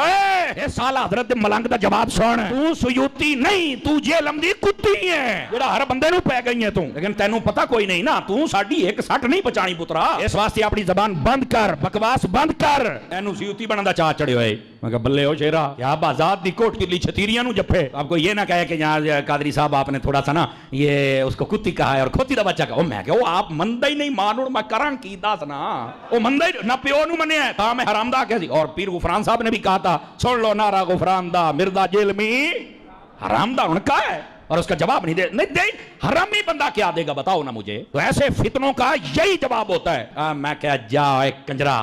ये साला हजरत मलंग का जवाब सुन, तू सयूती नहीं, तू जेलम दी कुत्ती है जेड़ा हर बंदे नू पै गई है तू, लेकिन तेनू पता कोई नहीं ना, तू साडी एक सट नहीं पचानी पुत्रा। इस वास्ते अपनी जबान बंद कर, बकवास बंद कर, तेनू सयूती बनने का चाह चढ़े हुए। मैं कहा बल्ले हो शेरा, क्या बाजात दी कोट किली छतीरियां नू जफे। आपको ये ना कहे कि यहाँ कादरी साहब आपने थोड़ा सा ना ये उसको कुत्ती कहा है और खोती का बच्चा कहा। मैं क्या आप मंदा ही नहीं मानू, मैं करा की दस ना, वो मंदा ही ना प्यो नू मने था मैं हरामदा कैसी। और पीर गुफरान साहब ने भी कहा था, सुन लो नारा गुफरान दा, मिर्दा जेल में हरामदा उनका है, और उसका जवाब नहीं दे हरामी बंदा क्या देगा बताओ ना मुझे। तो ऐसे फितनों का यही जवाब होता है। मैं क्या जा एक कंजरा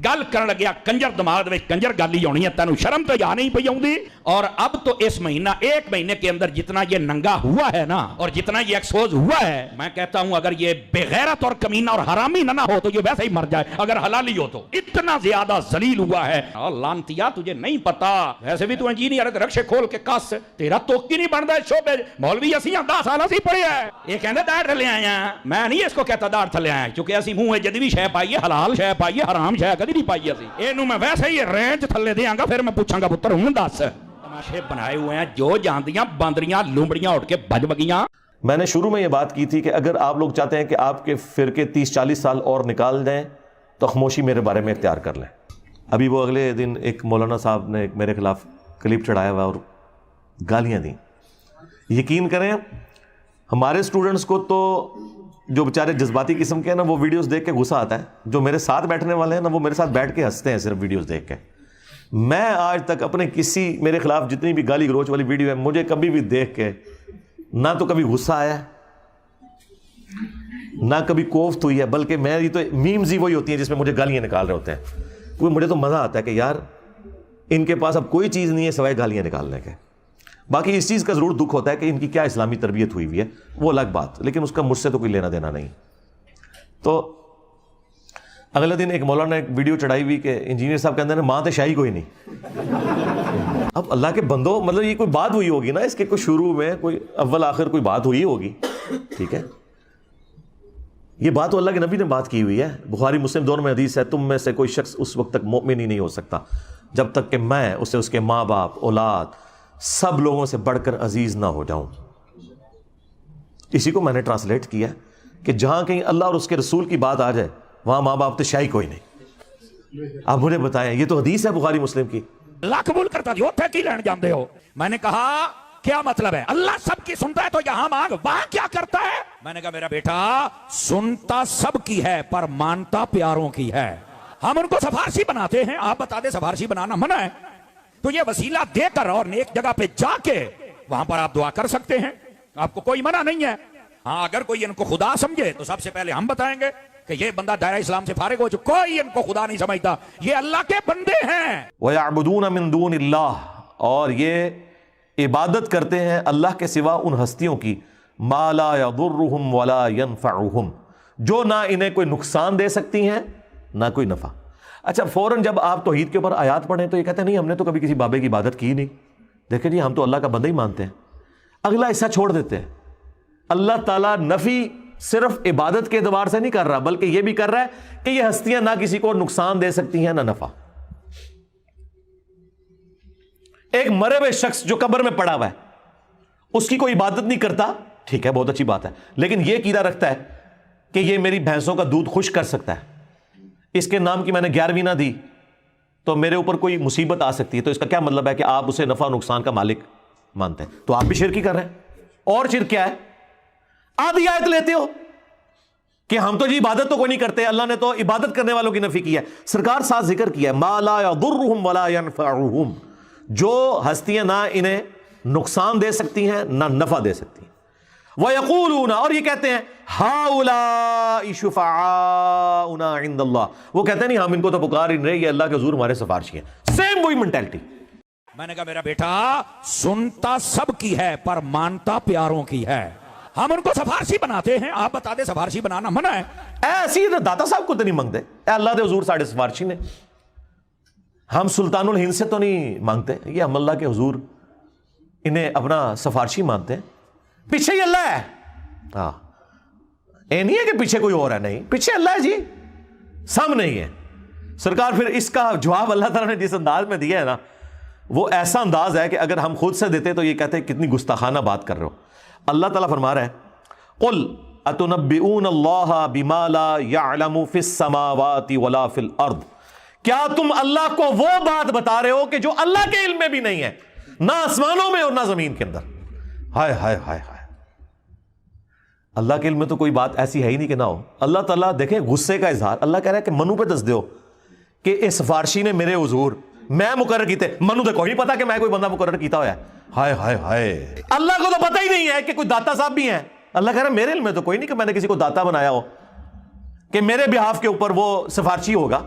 गल कर लग्या, कंजर दिमाग में कंजर गल ही होनी है, तेनू शर्म तो या नहीं पई आउंदी। और अब तो इस महीना एक महीने के अंदर जितना ये नंगा हुआ है ना, और जितना ये एक्सपोज हुआ है, मैं कहता हूं अगर ये बेगैरत और कमीना और हरामी ना हो तो ये वैसे ही मर जाए, अगर हलाली हो तो। इतना ज्यादा जलील हुआ है। लानतिया तुझे नहीं पता, वैसे भी तू इंजीनियर है, रक्षे खोल के कस, तेरा तोकी नहीं बनता शोबे। मौलवी असी 10 साल असी पढ़े है, ये कहते दाढ़ थले आए हैं, मैं नहीं इसको कहता दाढ़ थले आए, क्योंकि असी मुंह जदी शह पाइए, हलाल शह पाइए, हराम शह कदी नहीं पाई असी। एनू मैं वैसे ही रेंज थले देंगा, फिर मैं पूछांगा पुत्र हूं दस। तमाशे बनाए हुए हैं, जो जानदियां बांदरियां लुंबड़ियां उठ के भज बगियां। मैंने शुरू में ये बात की थी कि अगर आप लोग चाहते हैं कि आपके फिरके 30-40 साल और निकाल दें तो खामोशी मेरे बारे में इख्तियार कर लें। अभी वो अगले दिन एक मौलाना साहब ने मेरे खिलाफ क्लिप चढ़ाया हुआ और गालियां दी। यकीन करें हमारे स्टूडेंट्स को तो जो बेचारे जज्बाती किस्म के हैं ना, वो वीडियोस देख के गुस्सा आता है। जो मेरे साथ बैठने वाले हैं ना, वो मेरे साथ बैठ के हंसते हैं सिर्फ वीडियोस देख के। मैं आज तक अपने किसी मेरे खिलाफ जितनी भी गाली गलोच वाली वीडियो है, मुझे कभी भी देख के ना तो कभी गुस्सा आया, ना कभी कोफ्त हुई है, बल्कि मेरी तो मीम्स ही वही होती हैं जिसमें मुझे गालियां निकाल रहे होते हैं। क्योंकि मुझे तो मज़ा आता है कि यार इनके पास अब कोई चीज़ नहीं है सिवाय गालियां निकालने के। बाकी इस चीज़ का ज़रूर दुख होता है कि इनकी क्या इस्लामी तरबियत हुई हुई है, वो अलग बात, लेकिन उसका मुझसे तो कोई लेना देना नहीं। तो अगले दिन एक मौलाना ने एक वीडियो चढ़ाई हुई कि इंजीनियर साहब कहते हैं माँ तो शाही कोई नहीं। अब अल्लाह के बंदो, मतलब ये कोई बात हुई होगी ना, इसके कोई शुरू में कोई अव्वल आखिर कोई बात हुई होगी, ठीक है। ये बात तो अल्लाह के नबी ने बात की हुई है, बुखारी मुस्लिम दोनों में हदीस है, तुम में से कोई शख्स उस वक्त तक मोमिन ही नहीं हो सकता जब तक कि मैं उसे उसके माँ बाप औलाद सब लोगों से बढ़कर अजीज ना हो जाऊं। इसी को मैंने ट्रांसलेट किया कि जहां कहीं अल्लाह और उसके रसूल की बात आ जाए वहां माँ बाप तो शाही कोई नहीं। आप मुझे बताएं, ये तो हदीस है बुखारी मुस्लिम की। अल्लाह कबूल करता जी, उठे की लेने जानते हो। मैंने कहा क्या मतलब है? अल्लाह सबकी सुनता है तो यहां मांग, वहां क्या करता है? मैंने कहा मेरा बेटा सुनता सबकी है पर मानता प्यारों की है। हम उनको सिफारशी बनाते हैं, आप बता दे सिफारशी बनाना मना है, तो ये वसीला देकर और नेक जगह पे जाके वहां पर आप दुआ कर सकते हैं, आपको कोई मना नहीं है। हाँ, अगर कोई इनको खुदा समझे तो सबसे पहले हम बताएंगे कि ये बंदा दायरा इस्लाम से फारिग हो चुका, कोई इनको खुदा नहीं समझता, ये अल्लाह के बंदे हैं। वयअबुदून मिन दूनिल्लाह, और ये इबादत करते हैं अल्लाह के सिवा उन हस्तियों की, मा ला यदुर्रुहुम वला यनफउहुम, जो ना इन्हें कोई नुकसान दे सकती हैं ना कोई नफा। अच्छा, फौरन जब आप तौहीद के ऊपर आयात पढ़ें तो ये कहते हैं नहीं हमने तो कभी किसी बाबे की इबादत की नहीं, देखें जी हम तो अल्लाह का बंदा ही मानते हैं। अगला हिस्सा छोड़ देते हैं। अल्लाह ताला नफी सिर्फ इबादत के एतबार से नहीं कर रहा, बल्कि यह भी कर रहा है कि ये हस्तियां ना किसी को नुकसान दे सकती हैं ना नफा। एक मरे हुए शख्स जो कब्र में पड़ा हुआ है उसकी कोई इबादत नहीं करता, ठीक है, बहुत अच्छी बात है, लेकिन यह कीदा रखता है कि ये मेरी भैंसों का दूध खुश कर सकता है, इसके नाम की मैंने 11वीं ना दी तो मेरे ऊपर कोई मुसीबत आ सकती है, तो इसका क्या मतलब है कि आप उसे नफा नुकसान का मालिक मानते हैं? तो आप भी शिरकी कर रहे हैं। और शिरक क्या है? आधी आयत लेते हो कि हम तो जी इबादत तो कोई नहीं करते, अल्लाह ने तो इबादत करने वालों की नफी किया है। सरकार साथ जिक्र किया है, मा ला यदुर्रुहुम वला यनफउहुम, जो हस्तियां ना इन्हें नुकसान दे सकती हैं ना नफा दे सकती हैं। वयक़ूलूना, और ये कहते हैं हाउलाई शुफ़ाउना इंदल्लाह, वो कहते हैं नहीं हम इनको तो पुकार ही नहीं रहे, ये अल्लाह के हुजूर हमारे सिफारिशी हैं। सेम वही मेंटालिटी। मैंने कहा मेरा बेटा सुनता सबकी है पर मानता प्यारों की है। हम उनको सिफारशी बनाते हैं, आप बता दे सिफारशी बनाना मना है। ऐसी दाता साहब को तो नहीं मांगते, अल्लाह के हुजूर साढ़े सिफारशी ने। हम सुल्तानुल हिंद से तो नहीं मांगते, ये हम अल्लाह के हुजूर انہیں اپنا سفارشی مانتے ہیں. پیچھے ہی اللہ ہے. ہاں یہ نہیں ہے کہ پیچھے کوئی اور ہے, نہیں, پیچھے اللہ ہے جی, سامنے ہی ہے. سرکار پھر اس کا جواب اللہ تعالیٰ نے جس انداز میں دیا ہے نا, وہ ایسا انداز ہے کہ اگر ہم خود سے دیتے تو یہ کہتے ہیں کتنی گستاخانہ بات کر رہے ہو. اللہ تعالیٰ فرما رہا ہے قل اتنبئون اللہ بما لا يعلم فی السماوات ولا فی الارض, کیا تم اللہ کو وہ بات بتا رہے ہو کہ جو اللہ کے علم میں بھی نہیں ہے, نہ آسمانوں میں اور نہ زمین کے اندر. ہائے ہائے ہائے ہائے, اللہ کے علم میں تو کوئی بات ایسی ہے ہی نہیں کہ نہ ہو. اللہ تعالیٰ دیکھیں غصے کا اظہار, اللہ کہہ رہا ہے کہ منو پہ دس دیو کہ اس سفارشی نے میرے حضور میں مقرر کیتے, منو تو کوئی نہیں پتا کہ میں کوئی بندہ مقرر کیتا ہوا ہے. ہائے ہائے ہائے, اللہ کو تو پتہ ہی نہیں ہے کہ کوئی داتا صاحب بھی ہیں. اللہ کہہ رہا ہے میرے علم میں تو کوئی نہیں کہ میں نے کسی کو داتا بنایا ہو کہ میرے بہاف کے اوپر وہ سفارشی ہوگا.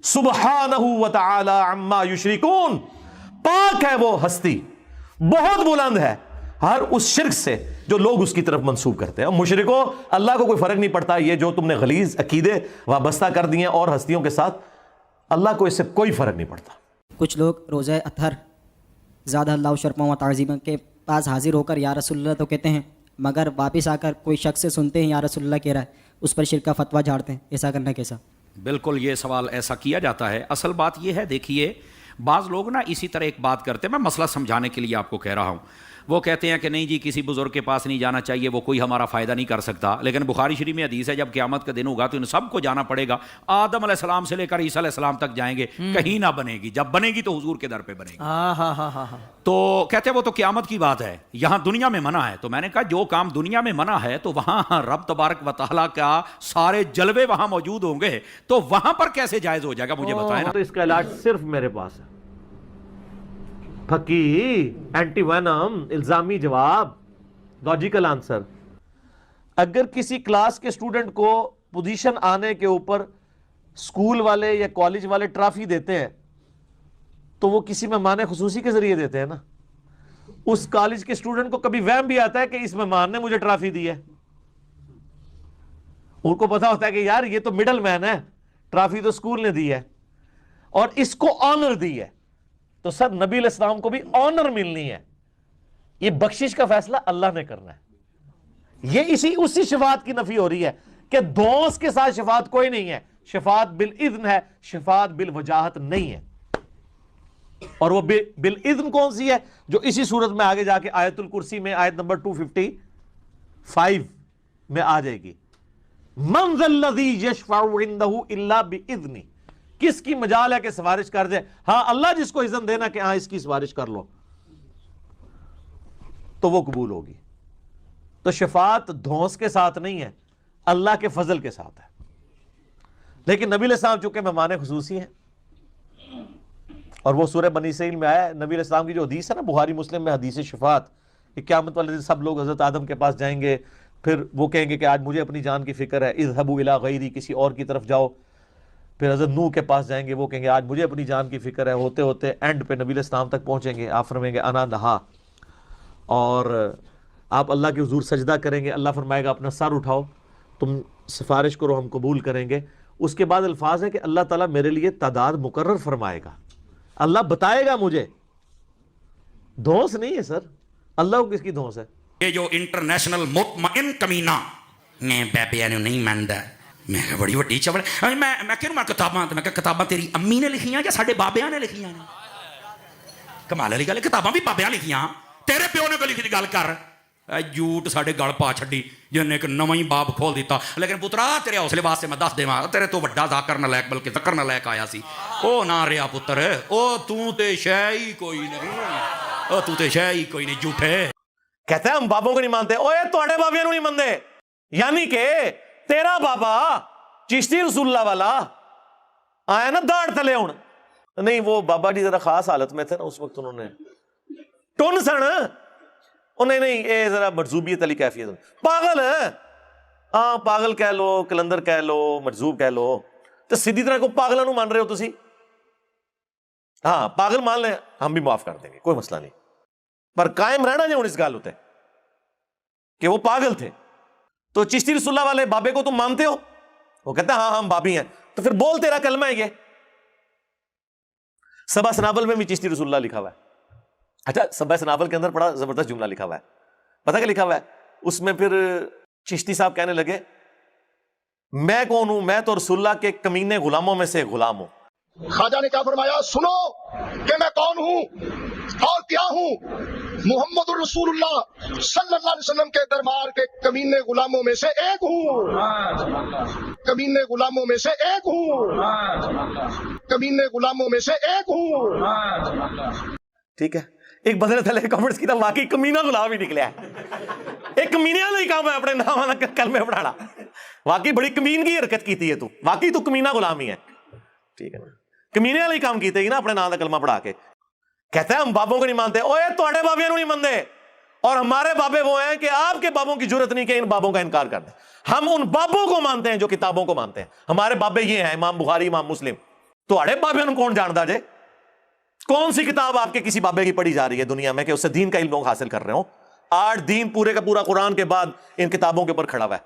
سبحانہ وتعالی عما یشرکون, پاک ہے وہ ہستی, بہت بلند ہے ہر اس شرک سے جو لوگ اس کی طرف منسوب کرتے ہیں. اور مشرکوں, اللہ کو کوئی فرق نہیں پڑتا, یہ جو تم نے غلیظ عقیدے وابستہ کر دیے اور ہستیوں کے ساتھ, اللہ کو اس سے کوئی فرق نہیں پڑتا. کچھ لوگ روزہ اطہر زیادہ اللہ شرما و تعظیم کے پاس حاضر ہو کر یا رسول اللہ تو کہتے ہیں, مگر واپس آ کر کوئی شخص سے سنتے ہیں یا رسول اللہ کہہ رہا ہے, اس پر شرک کا فتویٰ جھاڑتے ہیں. ایسا کرنا کیسا؟ بالکل یہ سوال ایسا کیا جاتا ہے. اصل بات یہ ہے, دیکھیے بعض لوگ نا اسی طرح ایک بات کرتے ہیں, میں مسئلہ سمجھانے کے لیے آپ کو کہہ رہا ہوں. وہ کہتے ہیں کہ نہیں جی کسی بزرگ کے پاس نہیں جانا چاہیے, وہ کوئی ہمارا فائدہ نہیں کر سکتا. لیکن بخاری شریف میں حدیث ہے جب قیامت کا دن ہوگا تو ان سب کو جانا پڑے گا. آدم علیہ السلام سے لے کر عیسیٰ علیہ السلام تک جائیں گے, کہیں نہ بنے گی, جب بنے گی تو حضور کے در پہ بنے گی. تو کہتے ہیں وہ تو قیامت کی بات ہے, یہاں دنیا میں منع ہے. تو میں نے کہا جو کام دنیا میں منع ہے تو وہاں رب تبارک و تعالیٰ کا سارے جلوے وہاں موجود ہوں گے, تو وہاں پر کیسے جائز ہو جائے گا, مجھے بتائیں نا. تو اس کا علاج صرف میرے پاس ہے, پھکی, اینٹی وینم, الزامی جواب, لاجیکل آنسر. اگر کسی کلاس کے اسٹوڈنٹ کو پوزیشن آنے کے اوپر اسکول والے یا کالج والے ٹرافی دیتے ہیں تو وہ کسی مہمان خصوصی کے ذریعے دیتے ہیں نا. اس کالج کے اسٹوڈنٹ کو کبھی وہم بھی آتا ہے کہ اس مہمان نے مجھے ٹرافی دی ہے, ان کو پتا ہوتا ہے کہ یار یہ تو مڈل مین ہے, ٹرافی تو اسکول نے دی ہے اور اس کو آنر دی ہے, تو سر نبی علیہ السلام کو بھی آنر ملنی ہے. یہ بخشش کا فیصلہ اللہ نے کرنا ہے. یہ اسی شفاعت کی نفی ہو رہی ہے کہ دوست کے ساتھ شفاعت کوئی نہیں ہے, شفاعت بالاذن ہے, شفاعت بالوجاہت نہیں ہے. اور وہ بالاذن کون سی ہے, جو اسی صورت میں آگے جا کے آیت الکرسی میں آیت نمبر 255 میں آ جائے گی. من ذا الذی یشفع عندہ الا باذنہ, کس کی مجال ہے کہ سفارش کر دے, ہاں اللہ جس کو اذن دینا کہ ہاں اس کی سفارش کر لو تو وہ قبول ہوگی. تو شفاعت دھونس کے ساتھ نہیں ہے, اللہ کے فضل کے ساتھ ہے. لیکن نبی علیہ السلام چونکہ مہمان خصوصی ہیں, اور وہ سورہ بنی اسرائیل میں آیا, نبی علیہ السلام کی جو حدیث ہے نا بخاری مسلم میں, حدیث شفاعت, کہ قیامت والے دن سب لوگ حضرت آدم کے پاس جائیں گے, پھر وہ کہیں گے کہ آج مجھے اپنی جان کی فکر ہے, اذهبوا الی غیری, کسی اور کی طرف جاؤ. پھر حضرت نوح کے پاس جائیں گے, وہ کہیں گے آج مجھے اپنی جان کی فکر ہے. ہوتے ہوتے اینڈ پہ نبی علیہ السلام تک پہنچیں گے, آپ فرمائیں گے انا لہا, اور آپ اللہ کے حضور سجدہ کریں گے, اللہ فرمائے گا اپنا سر اٹھاؤ, تم سفارش کرو ہم قبول کریں گے. اس کے بعد الفاظ ہے کہ اللہ تعالیٰ میرے لیے تعداد مقرر فرمائے گا, اللہ بتائے گا مجھے. دھونس نہیں ہے سر, اللہ کو کس کی دھونس ہے؟ یہ جو انٹرنیشنل مطمئن کمینہ میں بیبیاں نہیں ماندا, میں بڑی وڈی چبل, میں کہوں میں کتاباں تیری امی نے لکھیاں یا ساڈے بابیاں نے لکھیاں نے؟ کمال والی گل ہے, کتاباں بھی بابیاں لکھیاں, تیرے پیو نے کوئی لکھی گل کر, جھوٹ ساڈے گل پا چھڈی جن ایک نواں ہی باب کھول دیتا. لیکن پترا تیرے حوصلے واسطے میں دس دیواں, تیرے تو وڈا ذاکر نہ لائق بلکہ ذکر نہ لائق آیا سی, او نہ رہیا پتر, او تو تے شے ہی کوئی نہیں, او تو تے شے ہی کوئی نہیں, جھوٹے. کہتے ہیں ہم بابوں کو نہیں مانتے, اوے تواڈے بابیاں نوں نہیں مانتے, یعنی کہ تیرا بابا چشتی رسول اللہ والا آیا نا داڑھ تلے ہون, نہیں وہ بابا جی ذرا خاص حالت میں تھے نا اس وقت, انہوں نے ٹن سن, نہیں اے ذرا مجذوبیت علی کیفیت, پاگل ہے, ہاں پاگل کہہ لو, کلندر کہہ لو, مجذوب کہہ لو, تو سیدھی طرح کو پاگلوں مان رہے ہو تسی. ہاں پاگل مان لیں, ہم بھی معاف کر دیں گے, کوئی مسئلہ نہیں, پر قائم رہنا جو اس گال ہوتے کہ وہ پاگل تھے. تو چشتی رسول اللہ والے بابے کو تم مانتے ہو؟ وہ کہتے ہیں ہاں ہم بابی ہیں. تو پھر بول تیرا کلمہ ہے یہ, सबा सनावल में भी चिश्ती रसूलुल्लाह लिखा हुआ है। अच्छा, सबा सनावल के अंदर बड़ा जबरदस्त जुमला लिखा हुआ है, पता क्या लिखा हुआ है उसमें? फिर चिश्ती साहब कहने लगे, मैं कौन हूं? मैं तो रसूलुल्लाह के कमीने गुलामों में से गुलाम हूं। ख्वाजा ने क्या फरमाया? सुनो कि मैं कौन हूं और क्या हूं। मोहम्मद रसूलुल्लाह सल्लल्लाहु अलैहि वसल्लम के दरबार के कमीने गुलामों में से एक हूं, कमीने गुलामों में से एक हूं, कमीने गुलामों में से एक हूं। ठीक है, एक बंदे ने थले कमेंट्स किया, वाकई कमीना गुलाम ही निकला है। एक कमीने वाला ही काम है अपने नाम वाला कलमे पढ़ाना। वाकई बड़ी कमीन की हरकत की थी है तू, वाकई तू कमीना गुलाम ही है। ठीक है ना, कमीने वाला ही काम कीते ना अपने नाम का कलमा पढ़ा के। कहता है हम बाबों को नहीं मानते। ओए तोड़े बाबियां नहीं मानते, और हमारे बाबे वो हैं कि आपके बाबों की जरूरत नहीं कि इन बाबों का इनकार कर दें। हम उन बाबों को मानते हैं जो किताबों को मानते हैं। हमारे बाबे ये हैं, इमाम बुखारी, इमाम मुस्लिम। तोड़े बाबियां कौन जानता जे? कौन सी किताब आपके किसी बाबे की पढ़ी जा रही है दुनिया में कि उससे दीन का इल्म लोग हासिल कर रहे हो? 8 दिन पूरे का पूरा कुरान के बाद इन किताबों के ऊपर खड़ा हुआ है।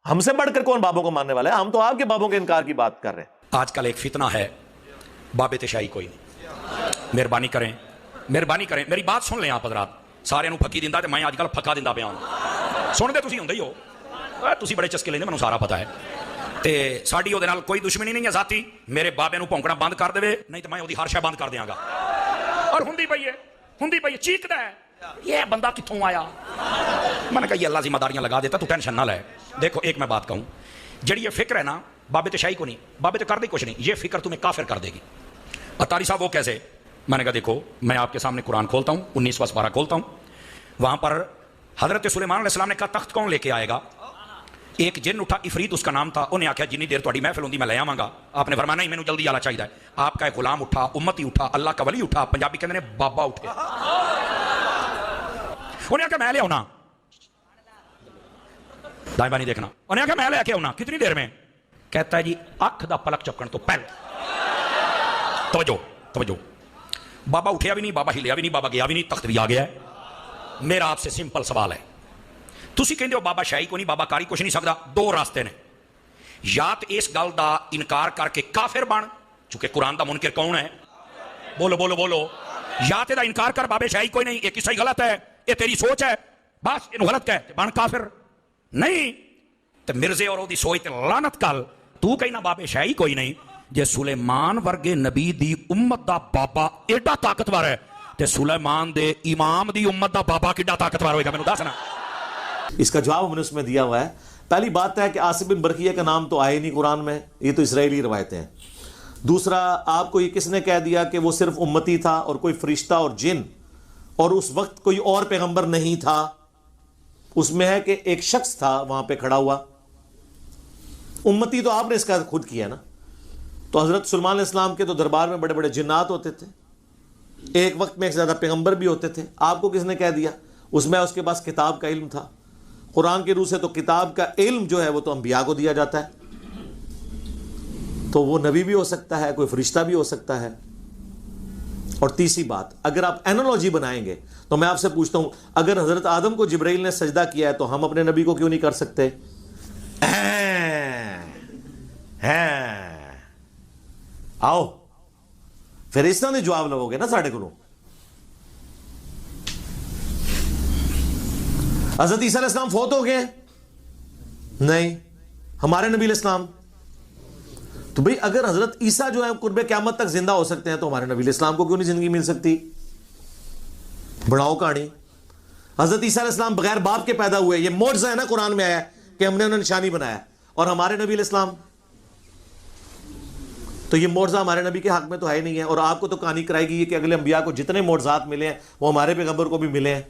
हमसे बढ़कर कौन बाबों को मानने वाला है? हम तो आपके बाबों के इनकार की बात कर रहे हैं। आजकल एक फितना है, बाबे ते शाही कोई नहीं। मेहरबानी करें, मेहरबानी करें, मेरी बात सुन लें आप हज़रात। सारे नूं फकी दिंदा ते मैं अजकल फका दिंदा पिया हूं। सुनदे तुसीं हुंदे ही हो, तुसीं बड़े चस्के लेंदे, मैनूं सारा पता है। ते साडी ओहदे नाल कोई दुश्मनी नहीं है जाती। मेरे बाबे नूं भौंकना बंद कर देवे, नहीं तो मैं ओहदी हर शय बंद कर दियांगा। और हुंदी पई है, चीकदा है, ये बंदा कित्थों आया? मैंने कहा ये अल्लाह जिम्मेदारियां लगा देता, तू टेंशन ना ले। देखो एक मैं बात कहूं, जड़ी ये फिक्र है ना बाबे ते शाही को नहीं, बाबे तो कर दे कुछ नहीं, ये फिक्र तुम्हें काफिर कर देगी। अतारी साहब वो कैसे? मैंने कहा देखो मैं आपके सामने कुरान खोलता हूँ, 19वां पारा खोलता हूँ, वहां पर हजरत सुलेमान अलैहिस्सलाम ने कहा तख्त कौन लेके आएगा? एक जिन उठा, इफरीत उसका नाम था, उन्हें आख्या जिन्नी देर थोड़ी महफिल होंगी मैं ले आवांगा। आपने फरमाया नहीं, मैनू जल्दी आला चाहिए। आपका एक गुलाम उठा, उम्मती उठा, अल्लाह का वली उठा, पंजाबी कहते हैं बाबा उठे। उन्हें आख्या मैं ले आना, दाएं बाएं नहीं देखना। उन्हें आख्या मैं लेके आना, कितनी देर में? कहता है जी अख दा पलक चपकन तो पहले। तवज्जो तवज्जो, बाबा उठिया भी नहीं, बाबा हिलिया भी नहीं, बाबा गया भी नहीं, तख्त भी आ गया है। मेरा आपसे सिंपल सवाल है, तुसी कहंदे हो बाबा शाही को नहीं, बाबा कारी कुछ नहीं सकता। 2 रास्ते ने, या तो इस गल का इनकार करके काफिर बन, चूंकि कुरान का मुनकिर कौन है? बोलो बोलो बोलो। या तो इनकार कर बाबे शाही कोई नहीं, ये किस्सा ही गलत है, ये तेरी सोच है, बस इन गलत कह बन काफिर। नहीं तो मिर्जे और ओदी सोच ते लानत कल, तू कहना बाबे शाही कोई नहीं। जे सुलेमान वर्गे नबी दी उम्मत दा बाबा एडा ताकतवर है, ते सुलेमान दे इमाम दी उम्मत दा बाबा किड्डा ताकतवर होएगा? मैनूं दसना। इसका जवाब हमने उसमें दिया हुआ है। पहली बात है कि आसिफ बिन बरकिया का नाम तो आया नहीं कुरान में, ये तो इस्राएली रवायतें हैं। दूसरा, आपको ये किसने कह दिया कि वो सिर्फ उम्मती था और कोई फरिश्ता और जिन, और उस वक्त कोई और पैगंबर नहीं था? उसमें है कि एक शख्स था वहां पे खड़ा हुआ। उम्मती तो आपने इसका खुद किया ना। तो हजरत सुलेमान अलैहिस्सलाम के तो दरबार में बड़े बड़े जिन्नात होते थे, एक वक्त में एक ज्यादा पैगंबर भी होते थे। आपको किसने कह दिया? उसमें उसके पास किताब का इल्म था। कुरान के रूह से तो किताब का इल्म जो है वो तो अंबिया को दिया जाता है, तो वो नबी भी हो सकता है, कोई फरिश्ता भी हो सकता है। और तीसरी बात, अगर आप एनालॉजी बनाएंगे तो मैं आपसे पूछता हूं, अगर हजरत आदम को जिब्राइल ने सजदा किया है तो हम अपने नबी को क्यों नहीं कर सकते? आओ फिर इस तरह ने जवाब लोगे ना साढ़े को। हजरत ईसा अलैहिस्सलाम फौत हो गए? नहीं। हमारे नबी अलैहिस्सलाम? तो भाई अगर हजरत ईसा जो है कुर्बे क़यामत तक जिंदा हो सकते हैं तो हमारे नबी अलैहिस्सलाम को क्यों नहीं जिंदगी मिल सकती? बढ़ाओ कहानी। हजरत ईसा अलैहिस्सलाम बगैर बाप के पैदा हुए, ये मौजज़ा है ना कुरान में आया कि हमने उन्हें निशानी बनाया। और हमारे नबी अलैहिस्सलाम, तो ये मौजज़ा हमारे नबी के हक में तो है ही नहीं है। और आपको तो कहानी कराएगी कि अगले अंबिया को जितने मौजज़ात मिले हैं वो हमारे पैगंबर को भी मिले हैं।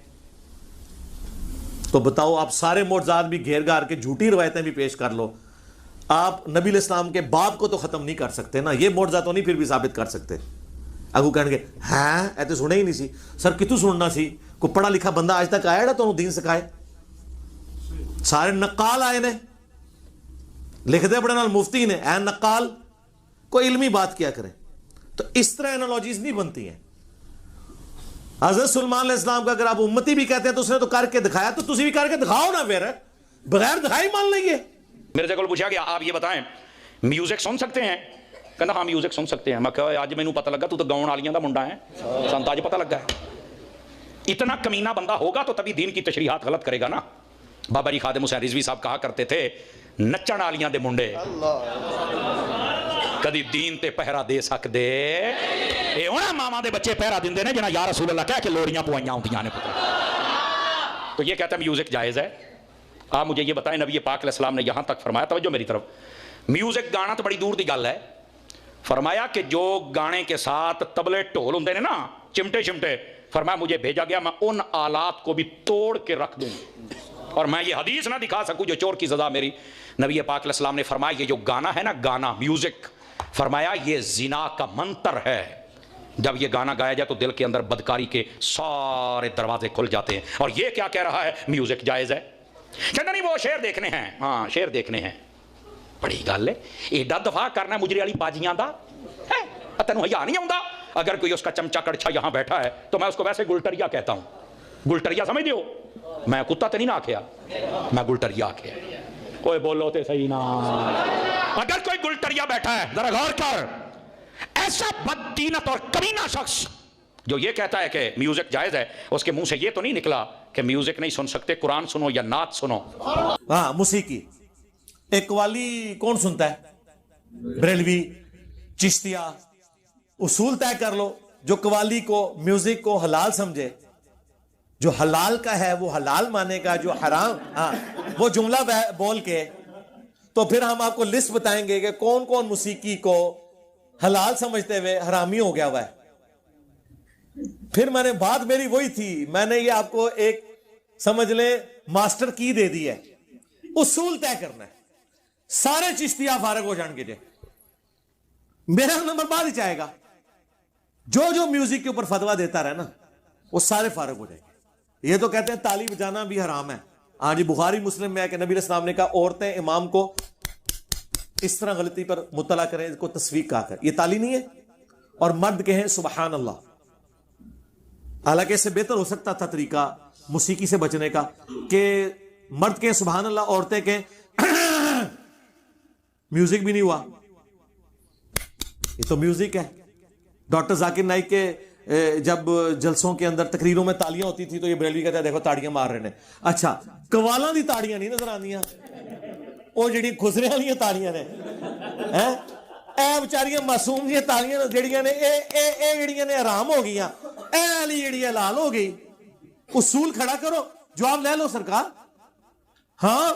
तो बताओ, आप सारे मौजज़ात भी घेर घार के झूठी रवायतें भी पेश कर लो, आप नबी अलैहिस्सलाम के बाप को तो खत्म नहीं कर सकते ना। ये मौजज़ा तो नहीं फिर भी साबित कर सकते। अगू कहेंगे हैं ऐ तो सुने ही नहीं सी। सर कितों सुनना सी? कोई पढ़ा लिखा बंदा आज तक आया तो दीन सिखाए? सारे नक्काल आए ने, लिखते अपने नाल मुफ्ती ने, ऐ नक्काल। कोई इल्मी बात किया करें। तो इस तरह एनालॉजीज नहीं बनती हैं। हज़रत सुलेमान अलैहिस्सलाम का अगर आप उम्मती भी कहते हैं तो उसने तो करके दिखाया, तो तुसी भी करके दिखाओ ना, फिर बगैर दिखाई मान लेंगे। मेरे से कल पूछा गया आप ये बताएं म्यूजिक सुन सकते हैं? ਕਹਿੰਦਾ ਹਾਂ ਮਿਊਜ਼ਿਕ ਸੁਣ ਸਕਤੇ हैं। मैं कहा ਅੱਜ ਮੈਨੂੰ ਪਤਾ ਲੱਗਾ ਤੂੰ ਤਾਂ ਗਾਉਣ ਵਾਲੀਆਂ ਦਾ ਮੁੰਡਾ ਹੈ, ਸਾਨੂੰ ਤਾਂ ਅੱਜ ਪਤਾ ਲੱਗਾ है। इतना कमीना बंदा होगा तो तभी दीन की तशरीहात गलत करेगा ना। बाबा जी खादिम हुसैन रिजवी साहब कहा करते थे नच्चण वालियां दे मुंडे कदी दीन ते पहरा दे सकदे। ये उन्हां मावां दे बच्चे पहरा दिंदे ने जिन्हां या रसूल अल्लाह कह के लोरियां पवाइयां होंदियां ने पुत्र। तो ये कहता है म्यूजिक जायज़ है। आप मुझे ये बताएं, नबी पाक अलैहिस्सलाम ने यहाँ तक फरमाया, तवज्जो मेरी तरफ, म्यूजिक गाना तो बड़ी दूर की गल है, फरमाया कि जो गाने के साथ तबले ढोल होंदे ने ना, चिमटे चिमटे, फरमाया मुझे भेजा गया मैं उन आलात को भी तोड़ के रख दूं और मैं ये हदीस ना दिखा सकूं जो चोर की सजा मेरी। नबी पाक अलैहिस्सलाम ने फरमाया ये जो गाना है ना, गाना म्यूजिक, फरमाया ये जिना का मंत्र है। जब ये गाना गाया जाए तो दिल के अंदर बदकारी के सारे दरवाजे खुल जाते हैं। और ये क्या कह रहा है, म्यूजिक जायज़ है। कहना नहीं वो शेर देखने हैं, हाँ शेर देखने हैं, बड़ी गल है। एडा दफा करना मुजरे वाली बाजियां दा है, तेन हया नहीं आउंदा। अगर कोई उसका चमचा कड़छा यहां बैठा है तो मैं उसको वैसे गुलटरिया कहता हूं। गुलटरिया समझ दियो, मैं कुत्ता तो नहीं ना आखिया, मैं गुलटरिया आखिया। कोई बोलो तो सही ना। अगर कोई गुलटरिया बैठा है, जरा गौर कर, ऐसा बददीनत और कमीना शख्स जो ये कहता है कि म्यूजिक जायज़ है, उसके मुंह से ये तो नहीं निकला कि म्यूजिक नहीं सुन सकते, कुरान सुनो या नात सुनो। हाँ, मौसीकी। एक कव्वाली कौन सुनता है? बरेलवी, चिश्तिया। उसूल तय कर लो, जो कव्वाली को, म्यूजिक को हलाल समझे, जो हलाल का है वो हलाल मानेगा, जो हराम, हाँ वो जुमला बोल के, तो फिर हम आपको लिस्ट बताएंगे कि कौन कौन मौसीकी को हलाल समझते हुए हरामी हो गया हुआ है। फिर मैंने, बात मेरी वही थी, मैंने ये आपको एक समझ ले मास्टर की दे दी है। उसूल तय करना है, सारे चिश्तिया फारग हो जाएंगे जे, मेरा नंबर बाद ही जाएगा। जो जो म्यूजिक के ऊपर फतवा देता रहे ना, वो सारे फारग हो जाएंगे। ये तो कहते हैं ताली बजाना भी हराम है। हाँ जी, बुखारी मुस्लिम में है कि नबी अलैहिस्सलाम ने कहा औरतें इमाम को इस तरह गलती पर मुत्तला करें, इसको तस्वीक कहा कर, ये ताली नहीं है। और मर्द कहें सुबहान अल्लाह। हालांकि इससे बेहतर हो सकता था तरीका मौसीकी से बचने का कि मर्द कहें सुबहान अल्लाह, औरतें कहें म्यूजिक भी नहीं हुआ, ये तो म्यूजिक है। डॉक्टर जाकिर नाइक के जब जलसों के अंदर तकरीरों में तालियां होती थी तो ये बरेलवी कहता है देखो ताड़ियां मार रहे हैं। अच्छा, कवालां दी ताड़ियां नहीं नजर आंदियां, ਉਹ ਜਿਹੜੀ ਖੁਸਰੇ ਵਾਲੀਆਂ ਤਾਲੀਆਂ ਨੇ ਹੈ, ਇਹ ਵਿਚਾਰੀਆਂ ਮਾਸੂਮ ਦੀਆਂ ਤਾਲੀਆਂ ਜਿਹੜੀਆਂ ਨੇ ਇਹ ਜਿਹੜੀਆਂ ਨੇ ਹਰਾਮ ਹੋ ਗਈਆਂ, ਇਹ ਵਾਲੀ ਜਿਹੜੀ ਹਲਾਲ ਹੋ ਗਈ। उसूल खड़ा करो, जवाब ले लो सरकार। हाँ,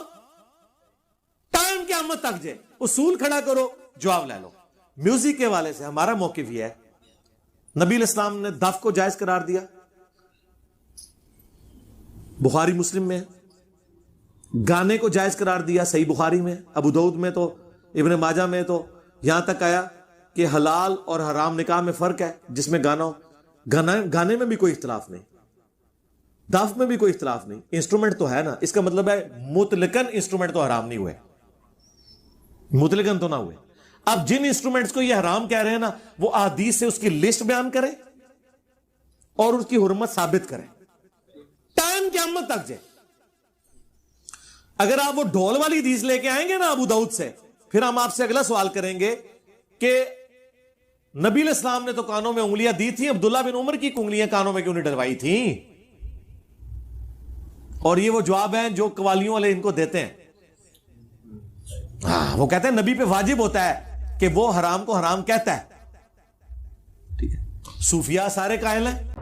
टाइम क़यामत तक जे उसूल खड़ा करो, जवाब ले लो। म्यूजिक के वाले से हमारा मौक़िफ़ यह है, नबी इस्लाम ने दफ को जायज करार दिया, बुखारी मुस्लिम में। गाने को जायज करार दिया, सही बुखारी में। अबू दाऊद में तो, इब्न माजा में तो यहां तक आया कि हलाल और हराम निकाह में फर्क है, जिसमें गाना हो। गाने में भी कोई इख्तिलाफ नहीं, दफ में भी कोई इख्तिलाफ नहीं। इंस्ट्रूमेंट तो है ना, इसका मतलब है मुतलकन इंस्ट्रूमेंट तो हराम नहीं हुए, मुतलकन तो ना हुए। अब जिन इंस्ट्रूमेंट्स को ये हराम कह रहे हैं ना, वो अहदीस से उसकी लिस्ट बयान करें और उसकी हुर्मत साबित करें, टाइम क़यामत तक जे। अगर आप वो ढोल वाली हदीस लेके आएंगे ना अबू दाऊद से, फिर हम आपसे अगला सवाल करेंगे कि नबी इस्लाम ने तो कानों में उंगलियां दी थी, अब्दुल्ला बिन उमर की उंगलियां कानों में क्यों नहीं डलवाई थी? और ये वो जवाब है जो कवालियों वाले इनको देते हैं। हाँ, वो कहते हैं नबी पे वाजिब होता है कि वो हराम को हराम कहता है। ठीक है, सूफिया सारे कायल हैं।